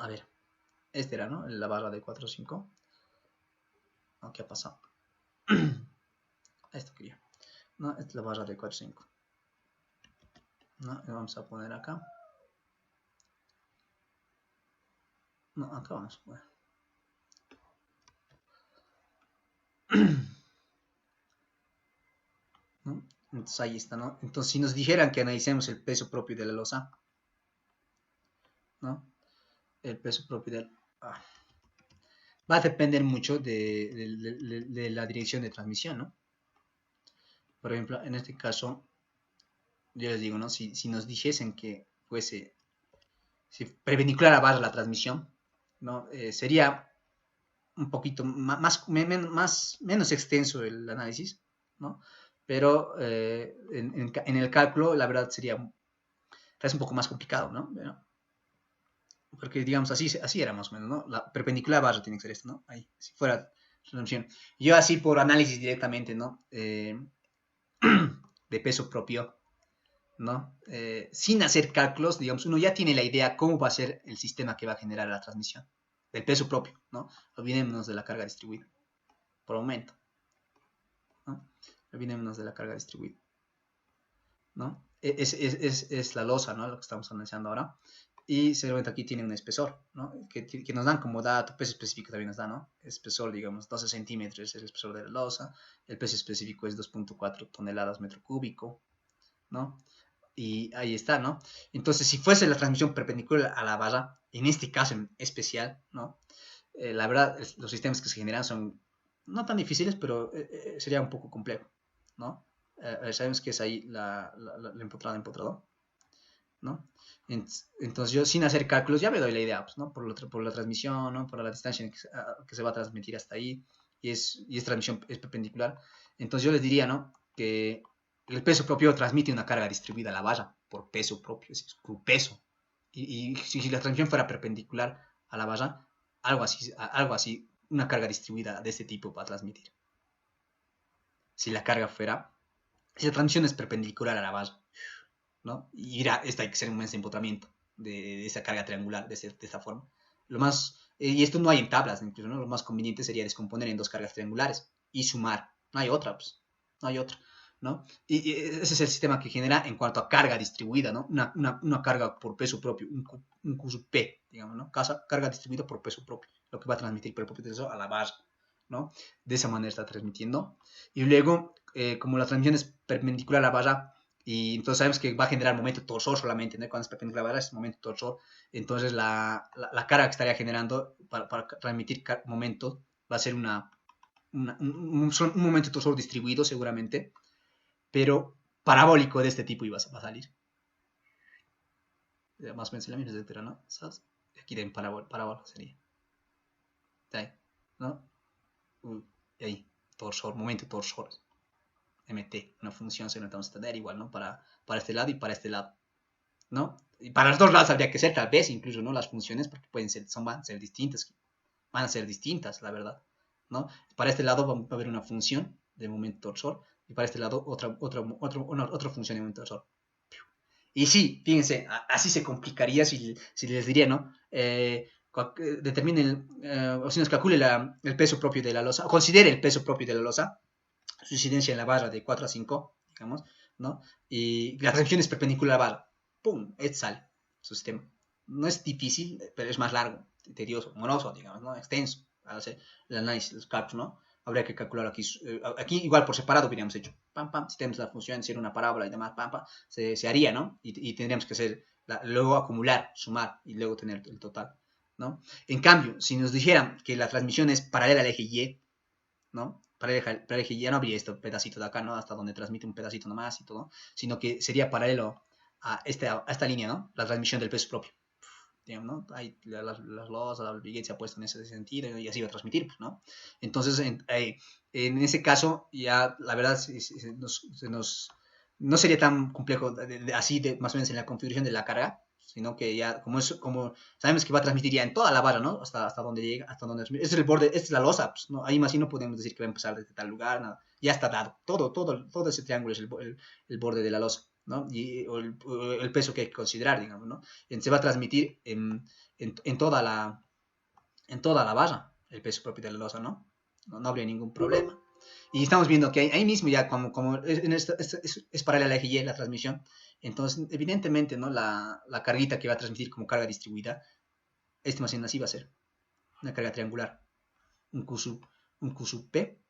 ver, este era, ¿no? La barra de 4 o 5. ¿No? ¿Qué ha pasado? Esto quería, ¿no? Esta es la barra de 4 o 5. ¿No? Y vamos a poner acá. No, acá vamos a poner. ¿No? Entonces ahí está, ¿no? Entonces, si nos dijeran que analicemos el peso propio de la losa, ¿no? El peso propio de va a depender mucho de la dirección de transmisión, ¿no? Por ejemplo, en este caso, yo les digo, ¿no? Si nos dijesen que fuese, si perpendicular a barra la transmisión, ¿no? Sería un poquito menos extenso el análisis, ¿no? Pero en el cálculo, la verdad, sería un poco más complicado, ¿no? Porque, digamos, así era más o menos, ¿no? La perpendicular barra tiene que ser esto, ¿no? Ahí, si fuera transmisión. Yo así por análisis directamente, ¿no? De peso propio, ¿no? Sin hacer cálculos, digamos, uno ya tiene la idea cómo va a ser el sistema que va a generar la transmisión, del peso propio, ¿no? Olvidémonos de la carga distribuida, por momento, ¿no? Olvidémonos de la carga distribuida, ¿no? Es la losa, ¿no? Lo que estamos analizando ahora. Y seguramente aquí tiene un espesor, ¿no? Que nos dan como dato, peso específico también nos da, ¿no? Espesor, digamos, 12 centímetros es el espesor de la losa, el peso específico es 2.4 toneladas metro cúbico, ¿no? Y ahí está, ¿no? Entonces, si fuese la transmisión perpendicular a la barra, en este caso en especial, ¿no? La verdad, los sistemas que se generan son no tan difíciles, pero sería un poco complejo, ¿no? Sabemos que es ahí la empotrado, ¿no? Entonces yo sin hacer cálculos ya me doy la idea, pues, ¿no? Por la transmisión, ¿no? Por la distancia que se va a transmitir hasta ahí y es transmisión es perpendicular. Entonces yo les diría, ¿no? Que el peso propio transmite una carga distribuida a la barra por peso propio, es su peso. Y si la transmisión fuera perpendicular a la barra, algo así, una carga distribuida de este tipo va a transmitir. Si la carga fuera, si la transmisión es perpendicular a la barra, ¿no? Y esto hay que ser un empotramiento de esa carga triangular de esta forma. Y esto no hay en tablas, incluso, ¿no? Lo más conveniente sería descomponer en dos cargas triangulares y sumar. No hay otra, pues, no hay otra, ¿no? Y ese es el sistema que genera en cuanto a carga distribuida, ¿no? Una carga por peso propio, un Q sub P, digamos, ¿no? Carga distribuida por peso propio, lo que va a transmitir por el propio peso a la barra, ¿no? De esa manera está transmitiendo. Y luego, como la transmisión es perpendicular a la barra, y entonces sabemos que va a generar momento torsor solamente, ¿no? Cuando es perpendicular a la barra es momento torsor. Entonces la carga que estaría generando para transmitir momento va a ser un momento torsor distribuido seguramente, pero parabólico de este tipo iba a salir. Más o menos la misma, etcétera, ¿no? Aquí de parábola sería. Ahí, ¿no? Y ahí, torsor, momento torsor. MT, una función se nota tener igual, ¿no? Para este lado y para este lado, ¿no? Y para los dos lados habría que ser, tal vez, incluso, ¿no? Las funciones, porque van a ser distintas, la verdad, ¿no? Para este lado va a haber una función de momento torsor y para este lado otra función de momento torsor. Y sí, fíjense, así se complicaría si les diría, ¿no? Determinen, o si nos calcule el peso propio de la losa, o considere el peso propio de la losa, su incidencia en la barra de 4 a 5, digamos, ¿no? Y la transmisión es perpendicular a la barra. ¡Pum! Sale su sistema. No es difícil, pero es más largo, tedioso, moroso, digamos, ¿no? Extenso. Al hacer el análisis, los cálculos, ¿no? Habría que calcular aquí igual por separado hubiéramos hecho. Pam, pam, si tenemos la función, si era una parábola y demás, pam, pam, se haría, ¿no? Y tendríamos que hacer, luego acumular, sumar y luego tener el total, ¿no? En cambio, si nos dijeran que la transmisión es paralela al eje Y, ¿no? Para el eje ya no habría este pedacito de acá, ¿no? Hasta donde transmite un pedacito nomás y todo, sino que sería paralelo a esta línea, ¿no? La transmisión del peso propio, digamos, ¿no? Ahí las losas, el billete se ha puesto en ese sentido y así va a transmitir, ¿no? Entonces, en ese caso, ya la verdad no sería tan complejo así, más o menos en la configuración de la carga, sino que ya, como sabemos que va a transmitir ya en toda la barra, ¿no? Hasta donde llega, hasta donde este es el borde, esta es la losa, pues, ¿no? Ahí más y no podemos decir que va a empezar desde tal lugar, nada. Ya está dado, todo ese triángulo es el borde de la losa, ¿no? Y el peso que hay que considerar, digamos, ¿no? Se va a transmitir en toda la barra el peso propio de la losa, ¿no? No habría ningún problema. Y estamos viendo que ahí mismo ya como es paralela al eje Y la transmisión, entonces evidentemente, ¿no? La carguita que va a transmitir como carga distribuida, más bien así va a ser, una carga triangular, un Q sub P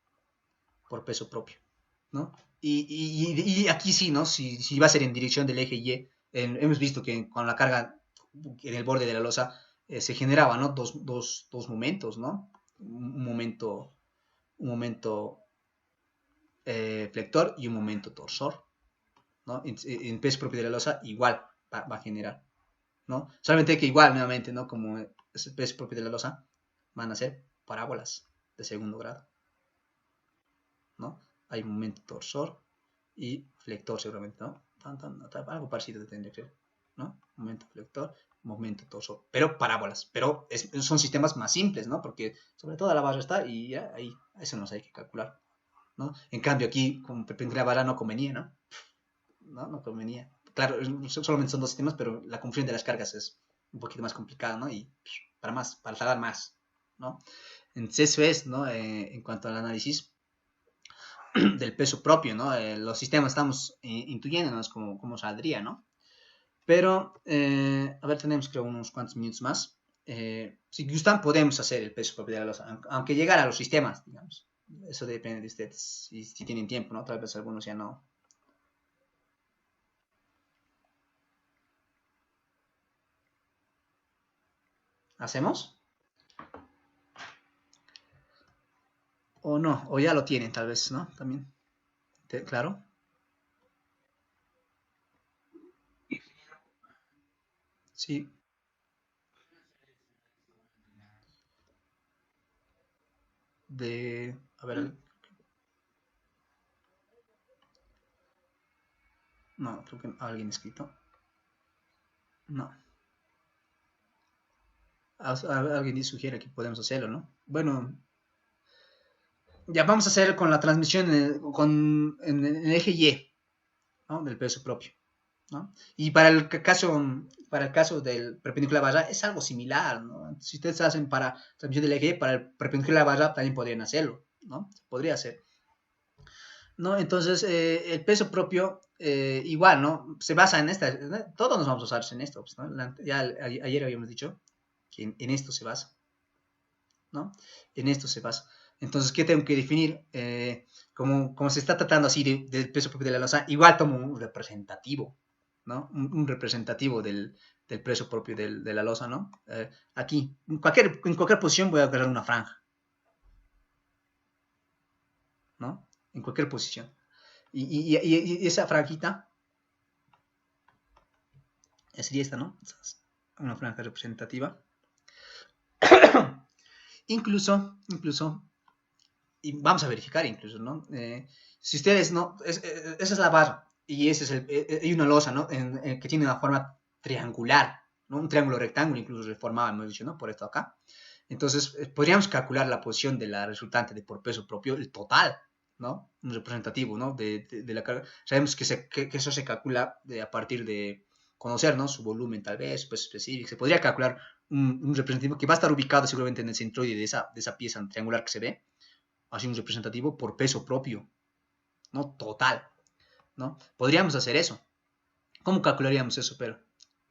por peso propio, ¿no? Y aquí sí, ¿no? Si va a ser en dirección del eje Y, hemos visto que con la carga en el borde de la losa se generaba, ¿no? Dos momentos, ¿no? Un momento flector y un momento torsor, ¿no? En peso propio de la losa igual va a generar, ¿no? Solamente que igual, nuevamente, ¿no? Como es el peso propio de la losa, van a ser parábolas de segundo grado, ¿no? Hay momento torsor y flector seguramente, ¿no? Algo parecido tendría que ser, ¿no? Momento flector, momento torsor, pero parábolas, pero son sistemas más simples, ¿no? Porque sobre todo la barra está y ya ahí, eso nos hay que calcular, ¿no? En cambio aquí, con perpendicular barra no convenía, ¿no? No convenía. Claro, solamente son dos sistemas, pero la confusión de las cargas es un poquito más complicada, ¿no? Y para tardar más, ¿no? Entonces eso es, ¿no? En cuanto al análisis del peso propio, ¿no? Los sistemas estamos intuyéndonos cómo saldría, ¿no? Pero, a ver, tenemos creo unos cuantos minutos más. Si gustan, podemos hacer el peso propio de la losa, aunque llegar a los sistemas, digamos. Eso depende de ustedes, si tienen tiempo, ¿no? Tal vez algunos ya no. ¿Hacemos? O no, o ya lo tienen, tal vez, ¿no? También, claro. Sí, a ver, no, creo que alguien escrito. No. Alguien sugiere que podemos hacerlo, ¿no? Bueno, ya vamos a hacer con la transmisión en el eje Y, ¿no? Del peso propio, ¿no? Y para el caso del perpendicular barra es algo similar, ¿no? Si ustedes hacen para transmisión del eje Y, para el perpendicular barra también podrían hacerlo, ¿no? Podría ser, ¿no? Entonces, el peso propio, igual, ¿no? Se basa en esta, ¿no? Todos nos vamos a usar en esto, pues, ¿no? Ya ayer habíamos dicho que en esto se basa, ¿no? En esto se basa. Entonces, ¿qué tengo que definir? Como se está tratando así del peso propio de la losa, igual tomo un representativo, ¿no? Un representativo del peso propio de la losa, ¿no? Aquí, en cualquier posición voy a agarrar una franja, ¿no? En cualquier posición. Y esa franjita sería esta, ¿no? Una franja representativa. incluso, y vamos a verificar incluso, ¿no? Si ustedes no, esa es la barra y ese es hay una losa, ¿no? Que tiene una forma triangular, ¿no? Un triángulo rectángulo incluso se formaba, hemos dicho, ¿no? Por esto acá. Entonces, podríamos calcular la posición de la resultante de por peso propio, el total, ¿no? Un representativo, ¿no? De la carga. Sabemos que eso se calcula a partir de conocer, ¿no? Su volumen, tal vez, su peso específico. Se podría calcular un representativo que va a estar ubicado seguramente en el centroide de esa pieza triangular que se ve, así un representativo por peso propio, ¿no? Total, ¿no? Podríamos hacer eso. ¿Cómo calcularíamos eso? Pero,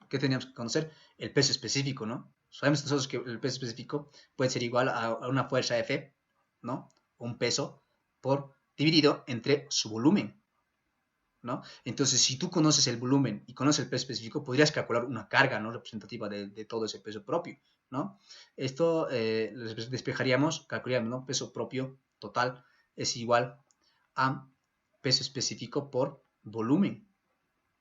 ¿qué teníamos que conocer? El peso específico, ¿no? Sabemos nosotros que el peso específico puede ser igual a una fuerza F, ¿no? Un peso por dividido entre su volumen, ¿no? Entonces, si tú conoces el volumen y conoces el peso específico, podrías calcular una carga, ¿no? Representativa de todo ese peso propio, ¿no? Esto despejaríamos, calcularíamos, ¿no? Peso propio total es igual a peso específico por volumen,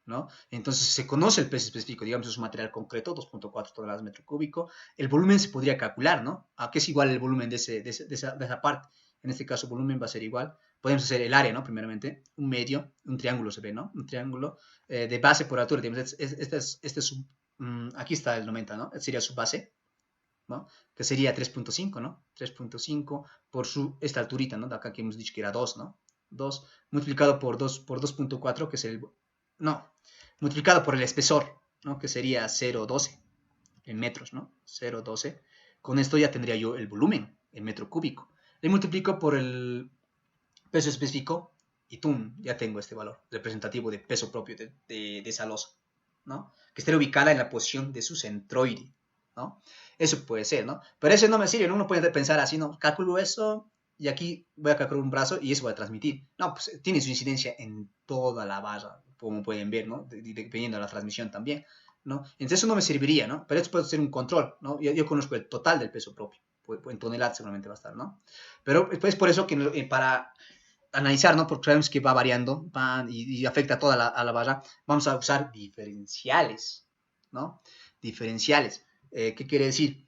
¿no? Entonces se conoce el peso específico, digamos es un material concreto, 2.4 toneladas metro cúbico, el volumen se podría calcular, ¿no? ¿A qué es igual el volumen de esa parte? En este caso volumen va a ser igual, podemos hacer el área, ¿no? Primeramente, un medio, un triángulo se ve, ¿no? Un triángulo de base por altura, digamos, aquí está el 90, ¿no? Este sería su base, ¿no? Que sería 3.5, ¿no? 3.5 por esta alturita, ¿no? De acá que hemos dicho que era 2, ¿no? 2 multiplicado por 2.4, que es no, multiplicado por el espesor, ¿no? Que sería 0.12 en metros, ¿no? 0.12. Con esto ya tendría yo el volumen en metro cúbico. Le multiplico por el peso específico y ¡tum! Ya tengo este valor representativo de peso propio de esa losa, ¿no? Que esté ubicada en la posición de su centroide, ¿no? Eso puede ser, ¿no? Pero eso no me sirve, ¿no? Uno puede pensar así, ¿no? Calculo eso y aquí voy a calcular un brazo y eso voy a transmitir. No, pues tiene su incidencia en toda la barra, como pueden ver, ¿no? Dependiendo de la transmisión también, ¿no? Entonces eso no me serviría, ¿no? Pero esto puede ser un control, ¿no? Yo conozco el total del peso propio, en toneladas seguramente va a estar, ¿no? Pero es por eso que para analizar, ¿no? Porque sabemos que va variando y afecta a toda a la barra, vamos a usar diferenciales, ¿no? Diferenciales. ¿Qué quiere decir?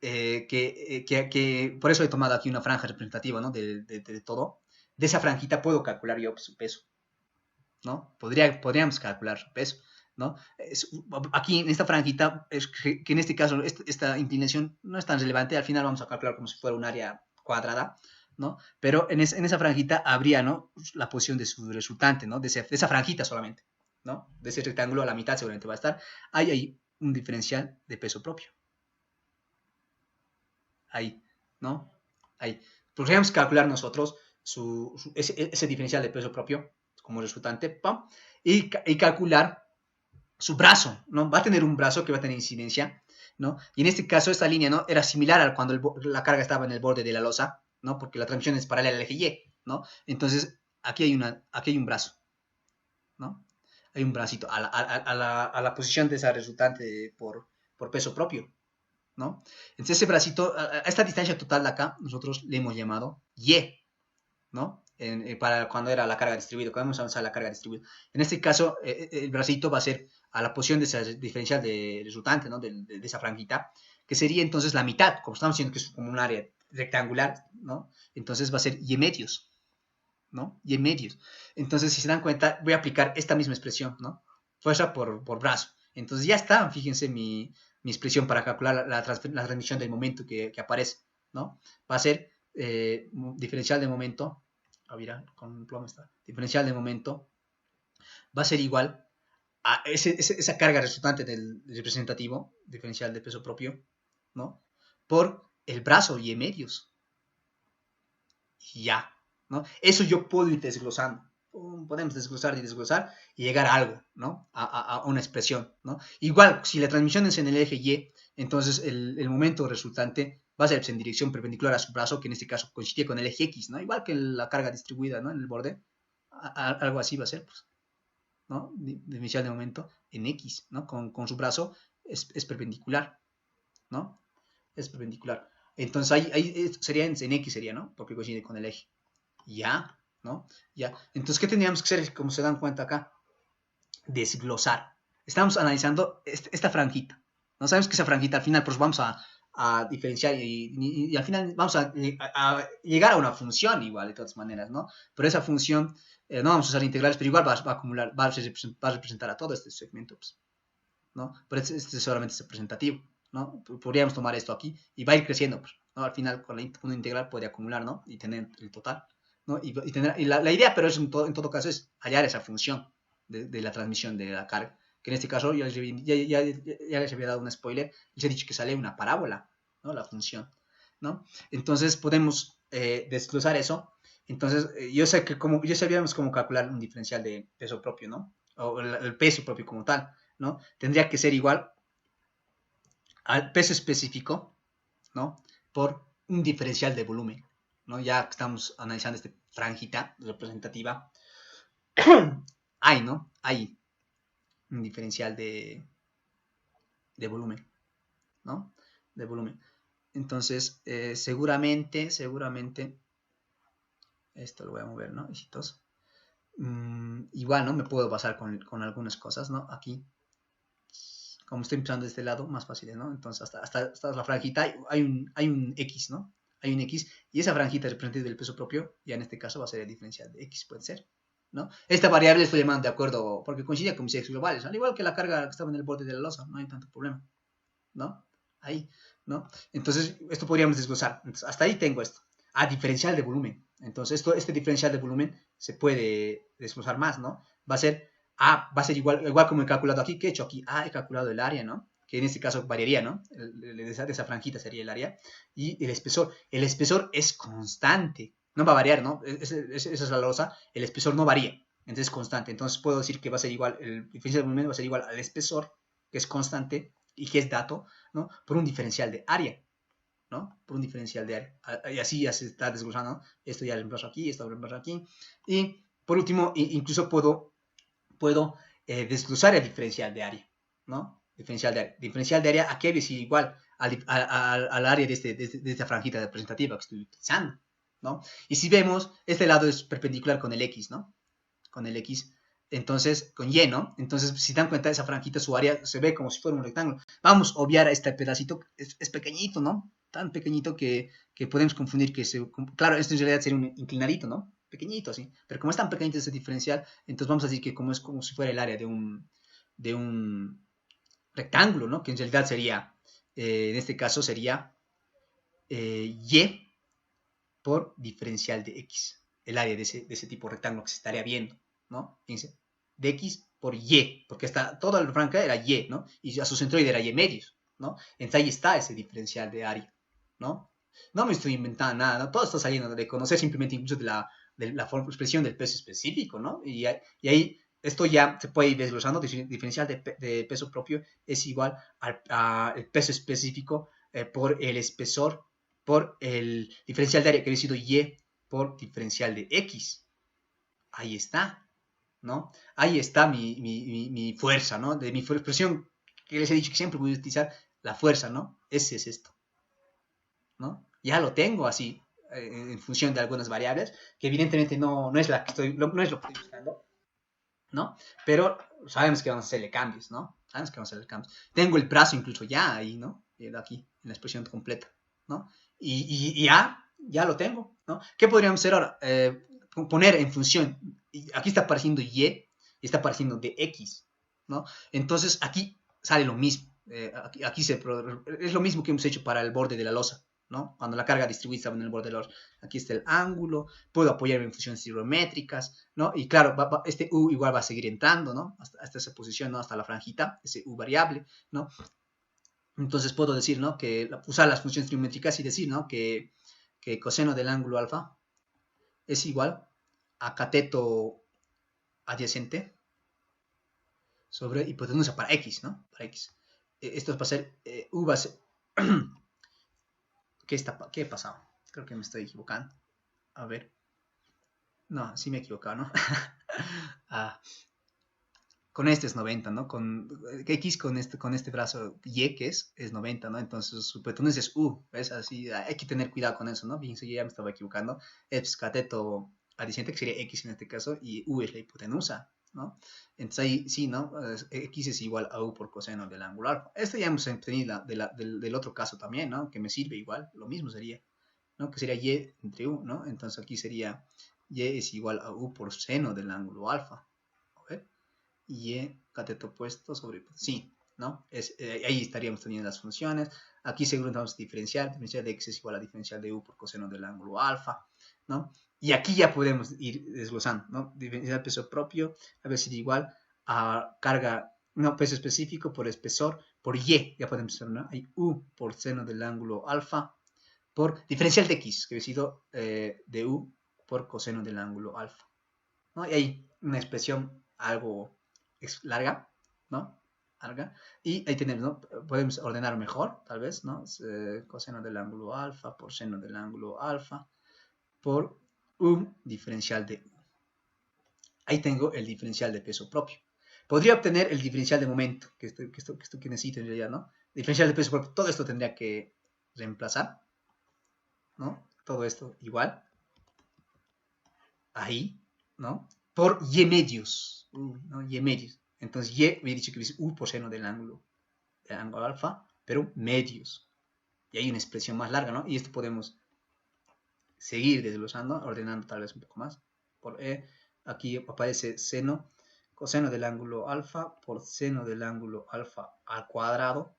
Que por eso he tomado aquí una franja representativa, ¿no? De todo. De esa franjita puedo calcular yo su peso, ¿no? Podríamos calcular su peso, ¿no? Aquí en esta franjita, que en este caso esta inclinación no es tan relevante, al final vamos a calcular como si fuera un área cuadrada, ¿no? Pero en esa franjita habría, ¿no? La posición de su resultante, ¿no? De esa franjita solamente, ¿no? De ese rectángulo a la mitad seguramente va a estar. Hay ahí un diferencial de peso propio. Ahí, ¿no? Ahí. Podríamos calcular nosotros ese diferencial de peso propio como resultante, ¡pam! Y calcular su brazo, ¿no? Va a tener un brazo que va a tener incidencia, ¿no? Y en este caso, esta línea, ¿no? Era similar a cuando la carga estaba en el borde de la losa, ¿no? Porque la transmisión es paralela al eje Y, ¿no? Entonces, aquí hay un brazo, ¿no? Hay un bracito a la posición de esa resultante por peso propio, ¿no? Entonces, ese bracito, a esta distancia total de acá, nosotros le hemos llamado Y, ¿no? Para cuando era la carga distribuida, cuando vamos a avanzar la carga distribuida. En este caso, el bracito va a ser a la posición de esa diferencial de resultante, ¿no? De esa franjita, que sería entonces la mitad, como estamos diciendo que es como un área rectangular, ¿no? Entonces va a ser Y medios, ¿no? Y medios. Entonces, si se dan cuenta, voy a aplicar esta misma expresión, ¿no? Fuerza por brazo. Entonces ya está, fíjense mi expresión para calcular la transmisión del momento que aparece, ¿no? Va a ser diferencial de momento, mira, con plomo está, diferencial de momento va a ser igual a esa carga resultante del representativo, diferencial de peso propio, ¿no? Por el brazo y en medios. Y ya, ¿no? Eso yo puedo ir desglosando. Podemos desglosar y desglosar y llegar a algo, ¿no? A una expresión, ¿no? Igual, si la transmisión es en el eje Y, entonces el momento resultante va a ser en dirección perpendicular a su brazo, que en este caso coincide con el eje X, ¿no? Igual que la carga distribuida, ¿no? En el borde, algo así va a ser, pues, ¿no? Diferencial de momento en X, ¿no? Con su brazo es perpendicular, ¿no? Es perpendicular. Entonces ahí sería en X, sería, ¿no? Porque coincide con el eje. Ya, ¿no? Ya. Entonces, ¿qué tendríamos que hacer? Como se dan cuenta acá, desglosar. Estamos analizando esta franjita. No sabemos que esa franjita al final, pues vamos a diferenciar y al final vamos a llegar a una función igual, de todas maneras, ¿no? Pero esa función, no vamos a usar integrales, pero igual va a acumular, va a representar a todo este segmento, pues, ¿no? Pero este solamente es representativo, ¿no? Podríamos tomar esto aquí y va a ir creciendo, pues, ¿no? Al final, con una integral puede acumular, ¿no? Y tener el total, ¿no? Y la idea, pero es en todo caso, es hallar esa función de la transmisión de la carga, que en este caso ya les había dado un spoiler, les he dicho que sale una parábola, ¿no? La función, ¿no? Entonces podemos desglosar eso. Entonces, yo sé que ya sabíamos cómo calcular un diferencial de peso propio, ¿no? O el peso propio como tal, ¿no? Tendría que ser igual al peso específico, ¿no? Por un diferencial de volumen, ¿no? Ya que estamos analizando esta franjita representativa, hay, ¿no? Hay un diferencial de volumen, ¿no? De volumen. Entonces, seguramente, esto lo voy a mover, ¿no? Hijitos. Igual, ¿no? Me puedo basar con algunas cosas, ¿no? Aquí, como estoy empezando de este lado, más fácil, ¿no? Entonces, hasta la franjita hay un X, ¿no? Hay un X, y esa franjita representativa del peso propio, ya en este caso va a ser el diferencial de X, puede ser, ¿no? Esta variable estoy llamando de acuerdo, porque coincide con mis X globales, al igual que la carga que estaba en el borde de la losa, no hay tanto problema, ¿no? Ahí, ¿no? Entonces, esto podríamos desglosar. Entonces, hasta ahí tengo esto. Diferencial de volumen. Entonces, este diferencial de volumen se puede desglosar más, ¿no? Va a ser igual como he calculado aquí. ¿Qué he hecho aquí? He calculado el área, ¿no? Que en este caso variaría, ¿no? De esa franjita sería el área. Y el espesor. El espesor es constante. No va a variar, ¿no? Esa es la losa. El espesor no varía. Entonces es constante. Entonces puedo decir que va a ser igual, el diferencial de volumen va a ser igual al espesor, que es constante y que es dato, ¿no? Por un diferencial de área, ¿no? Por un diferencial de área. Y así ya se está desglosando, ¿no? Esto ya lo reemplazo aquí, esto lo reemplazo aquí. Y por último, incluso puedo desglosar el diferencial de área, ¿no? Diferencial de área, aquí es igual al área de esta franjita representativa que estoy utilizando, ¿no? Y si vemos, este lado es perpendicular con el X, ¿no? Con el X, entonces, con Y, ¿no? Entonces, si dan cuenta, esa franjita, su área se ve como si fuera un rectángulo. Vamos a obviar a este pedacito, es pequeñito, ¿no? Tan pequeñito que podemos confundir claro, esto en realidad sería un inclinadito, ¿no? Pequeñito, así. Pero como es tan pequeñito ese diferencial, entonces vamos a decir que es como si fuera el área de un rectángulo, ¿no? Que en realidad sería, en este caso sería Y por diferencial de X. El área de ese tipo de rectángulo que se estaría viendo, ¿no? Fíjense, de X por Y, porque toda la franja era Y, ¿no? Y a su centroide era Y medios, ¿no? Entonces ahí está ese diferencial de área, ¿no? No me estoy inventando nada, ¿no? Todo está saliendo de conocer simplemente incluso de la expresión del peso específico, ¿no? Y ahí Esto ya se puede ir desglosando. Diferencial de peso propio es igual al peso específico por el espesor, por el diferencial de área que había sido Y por diferencial de X. Ahí está, ¿no? Ahí está mi fuerza, ¿no? De mi expresión que les he dicho que siempre voy a utilizar la fuerza, ¿no? Ese es esto, ¿no? Ya lo tengo así, en función de algunas variables, que evidentemente no es la que no es lo que estoy buscando, ¿no? Pero sabemos que vamos a hacerle cambios, ¿no? Sabemos que vamos a hacerle cambios. Tengo el brazo incluso ya ahí, ¿no? Aquí, en la expresión completa, ¿no? Y ya lo tengo, ¿no? ¿Qué podríamos hacer ahora? Poner en función, aquí está apareciendo Y y está apareciendo de X, ¿no? Entonces aquí sale lo mismo. Aquí es lo mismo que hemos hecho para el borde de la losa, ¿no? Cuando la carga distribuida en el borde de la losa. Aquí está el ángulo, puedo apoyarme en funciones trigonométricas, ¿no? Y claro, este U igual va a seguir entrando, ¿no? Hasta esa posición, ¿no? Hasta la franjita, ese U variable, ¿no? Entonces puedo decir, ¿no? Que usar las funciones trigonométricas y decir, ¿no? Que coseno del ángulo alfa es igual a cateto adyacente sobre hipotenusa para X, ¿no? Para X. Esto va a ser, U va a ser, ¿qué ha pasado? Creo que me estoy equivocando. A ver. No, sí me he equivocado, ¿no? ah, con este es 90, ¿no? Con X con este brazo Y que es 90, ¿no? Entonces su hipotenusa es U, ¿ves? Así hay que tener cuidado con eso, ¿no? Fíjense, yo ya me estaba equivocando. Es cateto adyacente, que sería X en este caso, y U es la hipotenusa, ¿no? Entonces ahí sí, ¿no? X es igual a U por coseno del ángulo alfa. Esto ya hemos obtenido del otro caso también, ¿no? Que me sirve igual, lo mismo sería, ¿no? Que sería Y entre U, ¿no? Entonces aquí sería Y es igual a U por seno del ángulo alfa. ¿Ok? Y cateto opuesto sobre, sí, ¿no? Ahí estaríamos teniendo las funciones. Aquí seguro vamos a diferencial de x es igual a diferencial de u por coseno del ángulo alfa, ¿no? Y aquí ya podemos ir desglosando, ¿no? Diferencial de peso propio, a ver si es igual a carga, no, peso específico por espesor, por y, ya podemos hacer, ¿no? Hay u por seno del ángulo alfa, por diferencial de x, que ha sido de u por coseno del ángulo alfa, ¿no? Y ahí una expresión algo larga, ¿no? Larga. Y ahí tenemos, ¿no? Podemos ordenar mejor, tal vez, ¿no? Coseno del ángulo alfa por seno del ángulo alfa por un diferencial de U. Ahí tengo el diferencial de peso propio. Podría obtener el diferencial de momento, que esto que necesito en realidad, ¿no? Diferencial de peso propio, todo esto tendría que reemplazar, ¿no? Todo esto igual, ahí, ¿no? Por y medios, ¿no? Y medios. Entonces, y había dicho que es u por seno del ángulo alfa, pero medios. Y hay una expresión más larga, ¿no? Y esto podemos seguir desglosando, ordenando tal vez un poco más. Por e, aquí aparece seno, coseno del ángulo alfa por seno del ángulo alfa al cuadrado,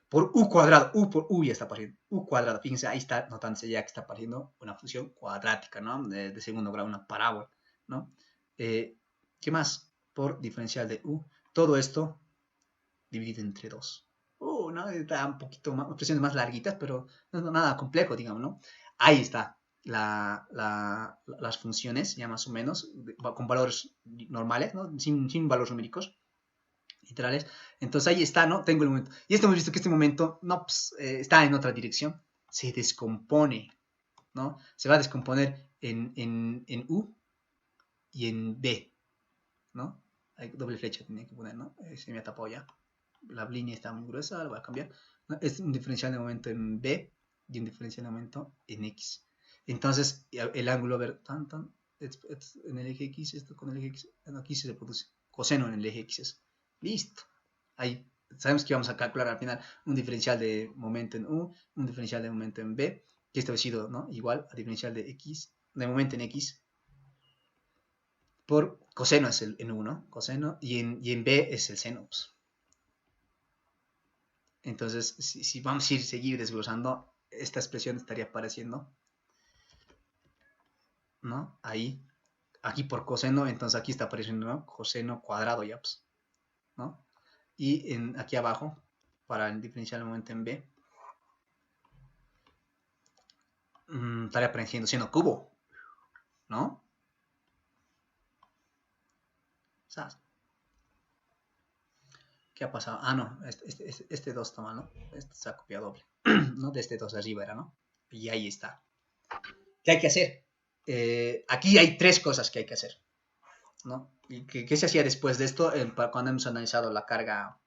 por u cuadrado, u por u ya está apareciendo, u cuadrado, fíjense, ahí está notándose ya que está apareciendo una función cuadrática, ¿no? De segundo grado, una parábola, ¿no? ¿Qué más? Por diferencial de u, todo esto dividido entre 2. ¿No? Está un poquito más, expresiones más larguitas, pero no es nada complejo, digamos, ¿no? Ahí está las funciones, ya más o menos, con valores normales, ¿no? Sin valores numéricos literales. Entonces ahí está, ¿no? Tengo el momento. Y esto hemos visto que este momento no, pues, está en otra dirección. Se descompone, ¿no? Se va a descomponer en U y en B, ¿no? Hay doble flecha, tenía que poner, ¿no? Se me ha tapado ya. La línea está muy gruesa, la voy a cambiar. ¿No? Es un diferencial de momento en B y un diferencial de momento en X. Entonces, el ángulo, a ver, en el eje X, esto con el eje X, aquí se produce coseno en el eje X. Listo. Ahí sabemos que vamos a calcular al final un diferencial de momento en U, un diferencial de momento en B, que establecido, ¿no? Igual a diferencial de X, de momento en X, por coseno es en U, ¿no? Coseno, y en B es el seno. Pues. Entonces, si vamos a seguir desglosando, esta expresión estaría apareciendo, ¿no? Ahí, aquí por coseno, entonces aquí está apareciendo, ¿no? Coseno cuadrado ya, pues, ¿no? Y aquí abajo, para el diferencial del momento en B, estaría apareciendo seno cubo, ¿no? O sea, ¿Qué ha pasado? Ah, no, este 2 está mal, ¿no? Este se ha copiado doble, ¿no? De este 2 arriba era, ¿no? Y ahí está. ¿Qué hay que hacer? Aquí hay 3 cosas que hay que hacer, ¿no? ¿Y qué se hacía después de esto? Cuando hemos analizado la carga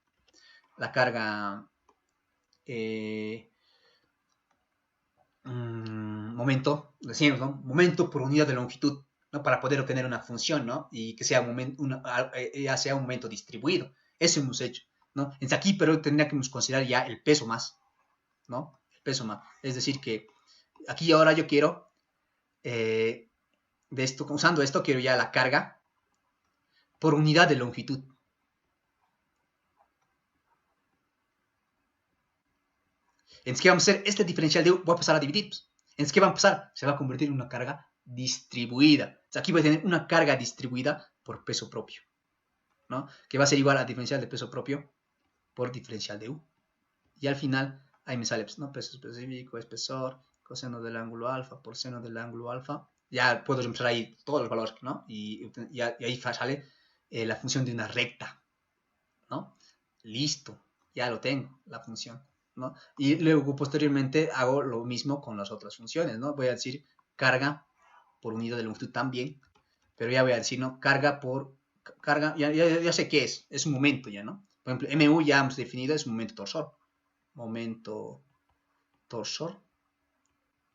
momento, decimos, ¿no? Momento por unidad de longitud, ¿no? Para poder obtener una función, ¿no? Y que sea ya sea un momento distribuido. Eso hemos hecho, ¿no? Entonces aquí, pero tendríamos que considerar ya el peso más, ¿no? El peso más. Es decir, que aquí ahora yo quiero, de esto, usando esto, quiero ya la carga por unidad de longitud. Entonces, ¿qué vamos a hacer? Este diferencial de U voy a pasar a dividir. Entonces, ¿qué va a pasar? Se va a convertir en una carga distribuida. Entonces, aquí voy a tener una carga distribuida por peso propio, ¿no? Que va a ser igual a diferencial de peso propio por diferencial de U. Y al final, ahí me sale, pues, ¿no? Peso específico, espesor, coseno del ángulo alfa por seno del ángulo alfa. Ya puedo reemplazar ahí todos los valores, ¿no? Y ahí sale la función de una recta, ¿no? Listo, ya lo tengo, la función, ¿no? Y luego posteriormente hago lo mismo con las otras funciones, ¿no? Voy a decir carga por unidad de longitud también, pero ya voy a decir, ¿no? Carga por, carga, ya sé qué es un momento ya, ¿no? Por ejemplo, MU ya hemos definido, es un momento torsor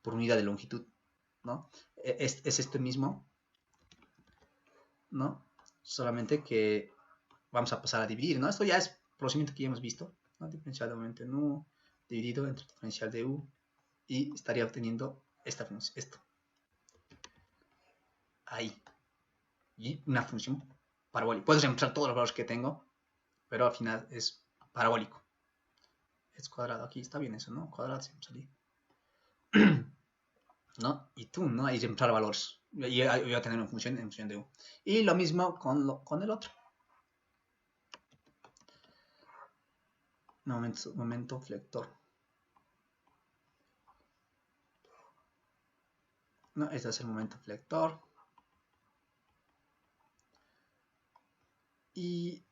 por unidad de longitud, ¿no? Es este mismo, ¿no? Solamente que vamos a pasar a dividir, ¿no? Esto ya es procedimiento que ya hemos visto, ¿no? Diferencial de momento en U dividido entre diferencial de U y estaría obteniendo esta función, esto. Ahí. Y una función parabólica. Puedes reemplazar todos los valores que tengo, pero al final es parabólico. Es cuadrado. Aquí está bien eso, ¿no? Cuadrado siempre salí. ¿No? Y tú, ¿no? Y reemplazar valores. Y voy a tener una función en función de U. Y lo mismo con el otro. Momento flector. ¿No? Este es el momento flector. Y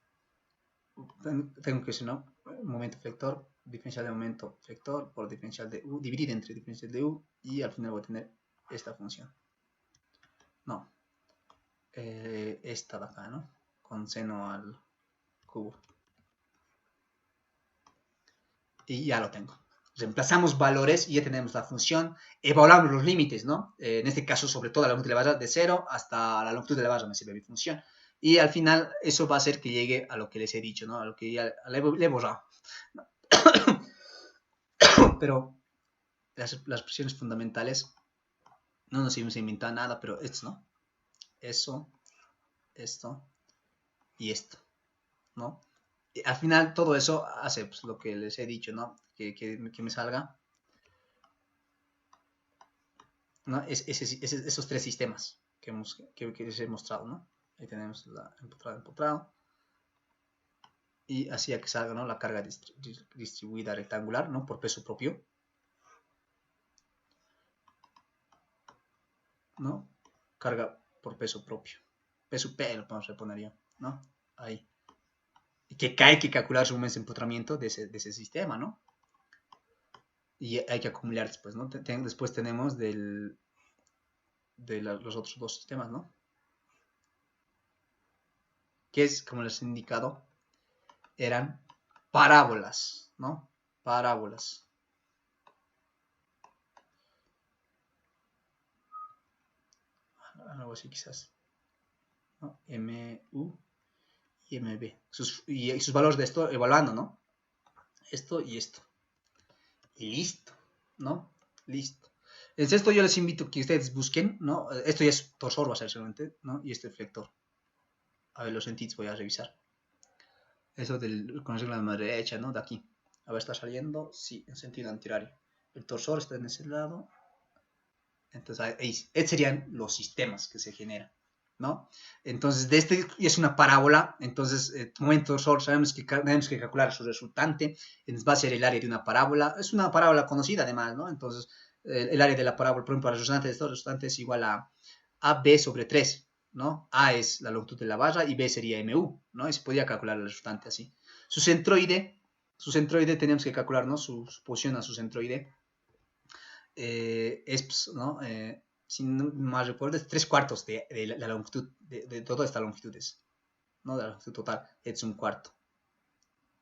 tengo que decir, ¿no? Momento flector, diferencial de momento flector por diferencial de U, dividir entre diferencial de U, y al final voy a tener esta función. No. Esta de acá, ¿no? Con seno al cubo. Y ya lo tengo. Reemplazamos valores y ya tenemos la función. Evaluamos los límites, ¿no? En este caso, sobre todo la longitud de la barra de 0 hasta la longitud de la barra me sirve mi función. Y al final eso va a hacer que llegue a lo que les he dicho, ¿no? A lo que ya le he borrado. Pero las expresiones fundamentales no nos hemos inventado nada, pero esto, ¿no? Eso, esto y esto, ¿no? Y al final todo eso hace pues, lo que les he dicho, ¿no? Que me salga, ¿no? Esos 3 sistemas que les he mostrado, ¿no? Ahí tenemos la empotrado. Y así a que salga, ¿no? La carga distribuida rectangular, ¿no? Por peso propio, ¿no? Carga por peso propio. Peso P lo vamos a poner yo, ¿no? Ahí. Y que hay que calcular su momento de empotramiento de ese sistema, ¿no? Y hay que acumular después, ¿no? Después tenemos de los otros 2 sistemas, ¿no? Que es, como les he indicado, eran parábolas, ¿no? Parábolas. Algo así quizás, ¿no? MU y MB. Y sus valores de esto evaluando, ¿no? Esto y esto. Y listo, ¿no? Listo. Entonces esto yo les invito a que ustedes busquen, ¿no? Esto ya es torsor, va a ser seguramente, ¿no? Y este flector. A ver, los sentidos voy a revisar. Eso con regla de mano derecha, ¿no? De aquí. A ver, ¿está saliendo? Sí, en sentido antihorario. El torsor está en ese lado. Entonces, ahí, estos serían los sistemas que se generan, ¿no? Entonces, de este es una parábola. Entonces, momento torsor, sabemos que tenemos que calcular su resultante. Entonces, va a ser el área de una parábola. Es una parábola conocida, además, ¿no? Entonces, el área de la parábola, por ejemplo, para el resultante de esto, el resultante es igual a B sobre 3, ¿no? A es la longitud de la barra y B sería MU, ¿no? Y se podría calcular el resultante así. su centroide tenemos que calcular, ¿no? Su posición a su centroide es, pues, ¿no? Si no mal recuerdo, es 3/4 de la longitud, de toda esta longitud, ¿no? De la longitud total, es un cuarto,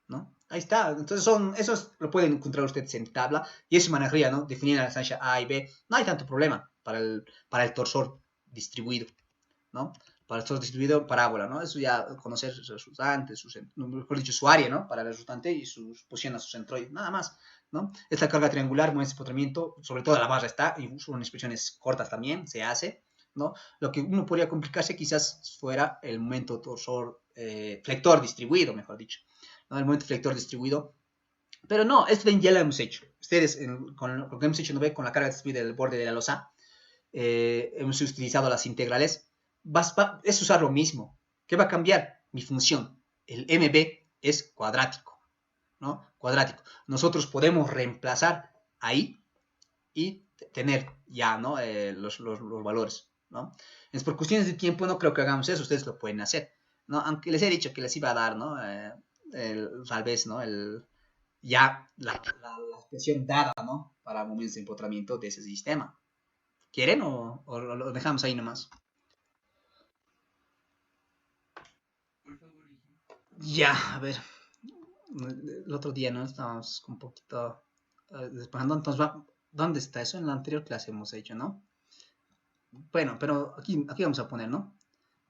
¿no? Ahí está. Entonces, esos lo pueden encontrar ustedes en tabla, y eso manejaría, ¿no? Definir la distancia A y B. No hay tanto problema para el torsor distribuido, ¿no? Para el torsor distribuido, parábola, ¿no? Eso ya conocer su resultante, mejor dicho, su área, ¿no? Para el resultante y su posición a su centroide, nada más, ¿no? Esta carga triangular, mueve ese empotramiento, sobre todo la barra está, y son expresiones cortas también, se hace, ¿no? Lo que uno podría complicarse quizás fuera el momento torsor, flector distribuido, mejor dicho, ¿no? El momento flector distribuido. Pero no, esto ya lo hemos hecho. Ustedes, con lo que hemos hecho, ¿no ve? Con la carga distribuida del borde de la losa, hemos utilizado las integrales. Es usar lo mismo. ¿Qué va a cambiar? Mi función. El MB es cuadrático, ¿no? Cuadrático. Nosotros podemos reemplazar ahí y tener ya, ¿no? Los valores, ¿no? Entonces, por cuestiones de tiempo no creo que hagamos eso. Ustedes lo pueden hacer, ¿no? Aunque les he dicho que les iba a dar, ¿no? Tal vez, ¿no? Ya la expresión dada, ¿no? Para momentos de empotramiento de ese sistema. ¿Quieren o lo dejamos ahí nomás? Ya, a ver. El otro día, ¿no? Estábamos un poquito despejando. Entonces, ¿dónde está eso? En la anterior clase hemos hecho, ¿no? Bueno, pero aquí vamos a poner, ¿no?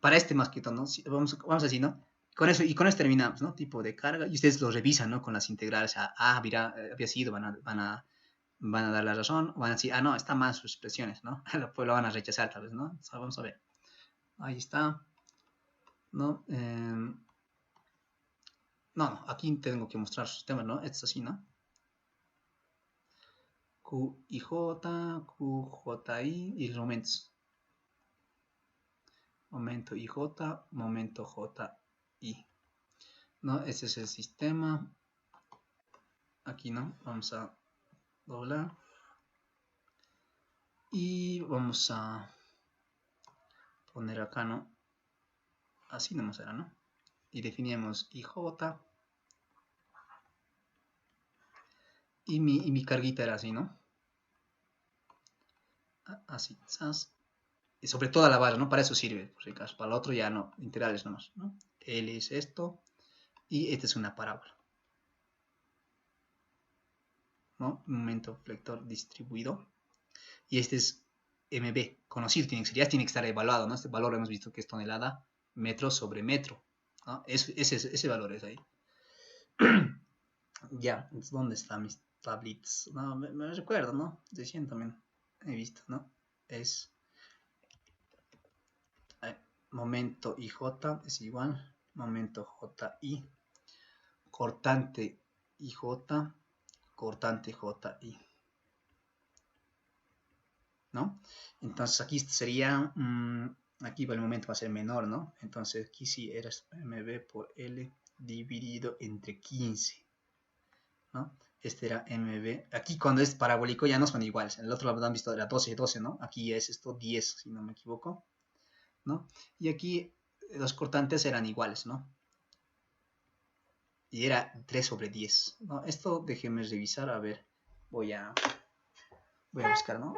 Para este más que todo, ¿no? Vamos así, ¿no? Con eso terminamos, ¿no? Tipo de carga. Y ustedes lo revisan, ¿no? Con las integrales. Mira, había sido, van a dar la razón. Van a decir, no, está mal sus expresiones, ¿no? Pues lo van a rechazar, tal vez, ¿no? Vamos a ver. Ahí está, ¿no? No, aquí tengo que mostrar sus temas, ¿no? Esto es así, ¿no? Q y J, Q, J, I y los momentos. Momento IJ, momento J, I. ¿No? Ese es el sistema. Aquí, ¿no? Vamos a doblar. Y vamos a poner acá, ¿no? Así nomás era, ¿no? Y definimos IJ. Y mi carguita era así, ¿no? Así, quizás. Y sobre toda la barra, ¿no? Para eso sirve, por si acaso. Para lo otro ya no, integrales nomás, ¿no? L es esto. Y esta es una parábola, ¿no? Momento flector distribuido. Y este es MB, conocido, ya tiene que estar evaluado, ¿no? Este valor hemos visto que es tonelada, metro sobre metro, ¿no? Ese valor es ahí. Ya, ¿dónde están mis tablets? No, me recuerdo, ¿no? Decían también, he visto, ¿no? Es momento IJ es igual, momento JI, cortante IJ, cortante JI, ¿no? Entonces aquí sería, aquí el momento va a ser menor, ¿no? Entonces aquí sí era MB por L dividido entre 15, ¿no? Este era MB. Aquí cuando es parabólico ya no son iguales. En el otro lado han visto era 12, 12, ¿no? Aquí es esto 10, si no me equivoco, ¿no? Y aquí los cortantes eran iguales, ¿no? Y era 3 sobre 10, ¿no? Esto déjenme revisar, a ver, voy a buscar, ¿no?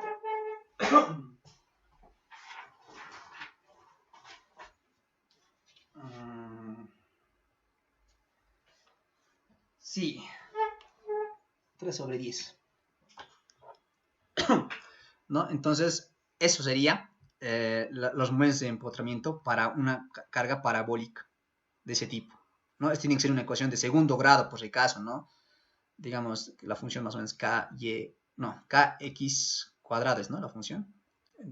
Sí, 3 sobre 10, ¿no? Entonces, eso sería los momentos de empotramiento para una carga parabólica de ese tipo, ¿no? Esto tiene que ser una ecuación de segundo grado, por si acaso, ¿no? Digamos, la función más o menos kx cuadrado es, ¿no? La función.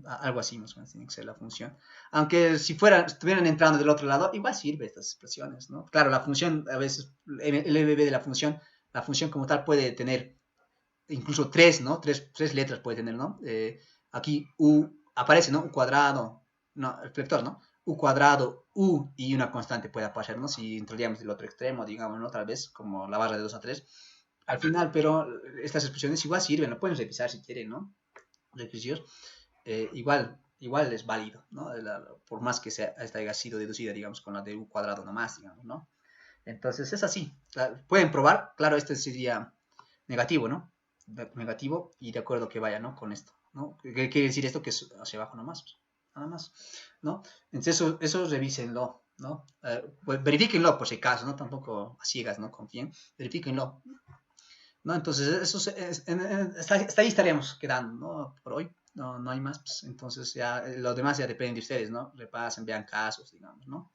Algo así más o menos tiene que ser la función. Aunque si estuvieran entrando del otro lado, igual sirve estas expresiones, ¿no? Claro, la función, a veces, el MB de la función como tal puede tener incluso tres, ¿no? Tres letras puede tener, ¿no? Aquí U aparece, ¿no? U cuadrado, no, el flector, ¿no? U cuadrado, U y una constante puede aparecer, ¿no? Si entraríamos del otro extremo, digamos, ¿no? Tal vez como la barra de 2 a 3. Al final, pero estas expresiones igual sirven, lo pueden revisar si quieren, ¿no? Requisitos. Igual es válido, ¿no? Por más que haya sido deducida, digamos, con la de U cuadrado nomás, digamos, ¿no? Entonces es así. Pueden probar, claro, este sería negativo, ¿no? Negativo y de acuerdo que vaya, ¿no? Con esto, ¿no? ¿Qué quiere decir esto? Que es hacia abajo nomás, pues, nada más, ¿no? Entonces eso revísenlo, ¿no? Pues verifíquenlo por si acaso, ¿no? Tampoco a ciegas, ¿no? Confíen, verifíquenlo, ¿no? Entonces eso hasta ahí estaríamos quedando, ¿no? Por hoy. No, no hay más, pues, entonces ya lo demás ya depende de ustedes, ¿no? Repasen, vean casos, digamos, ¿no?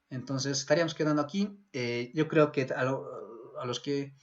Entonces estaríamos quedando aquí. Yo creo que a los que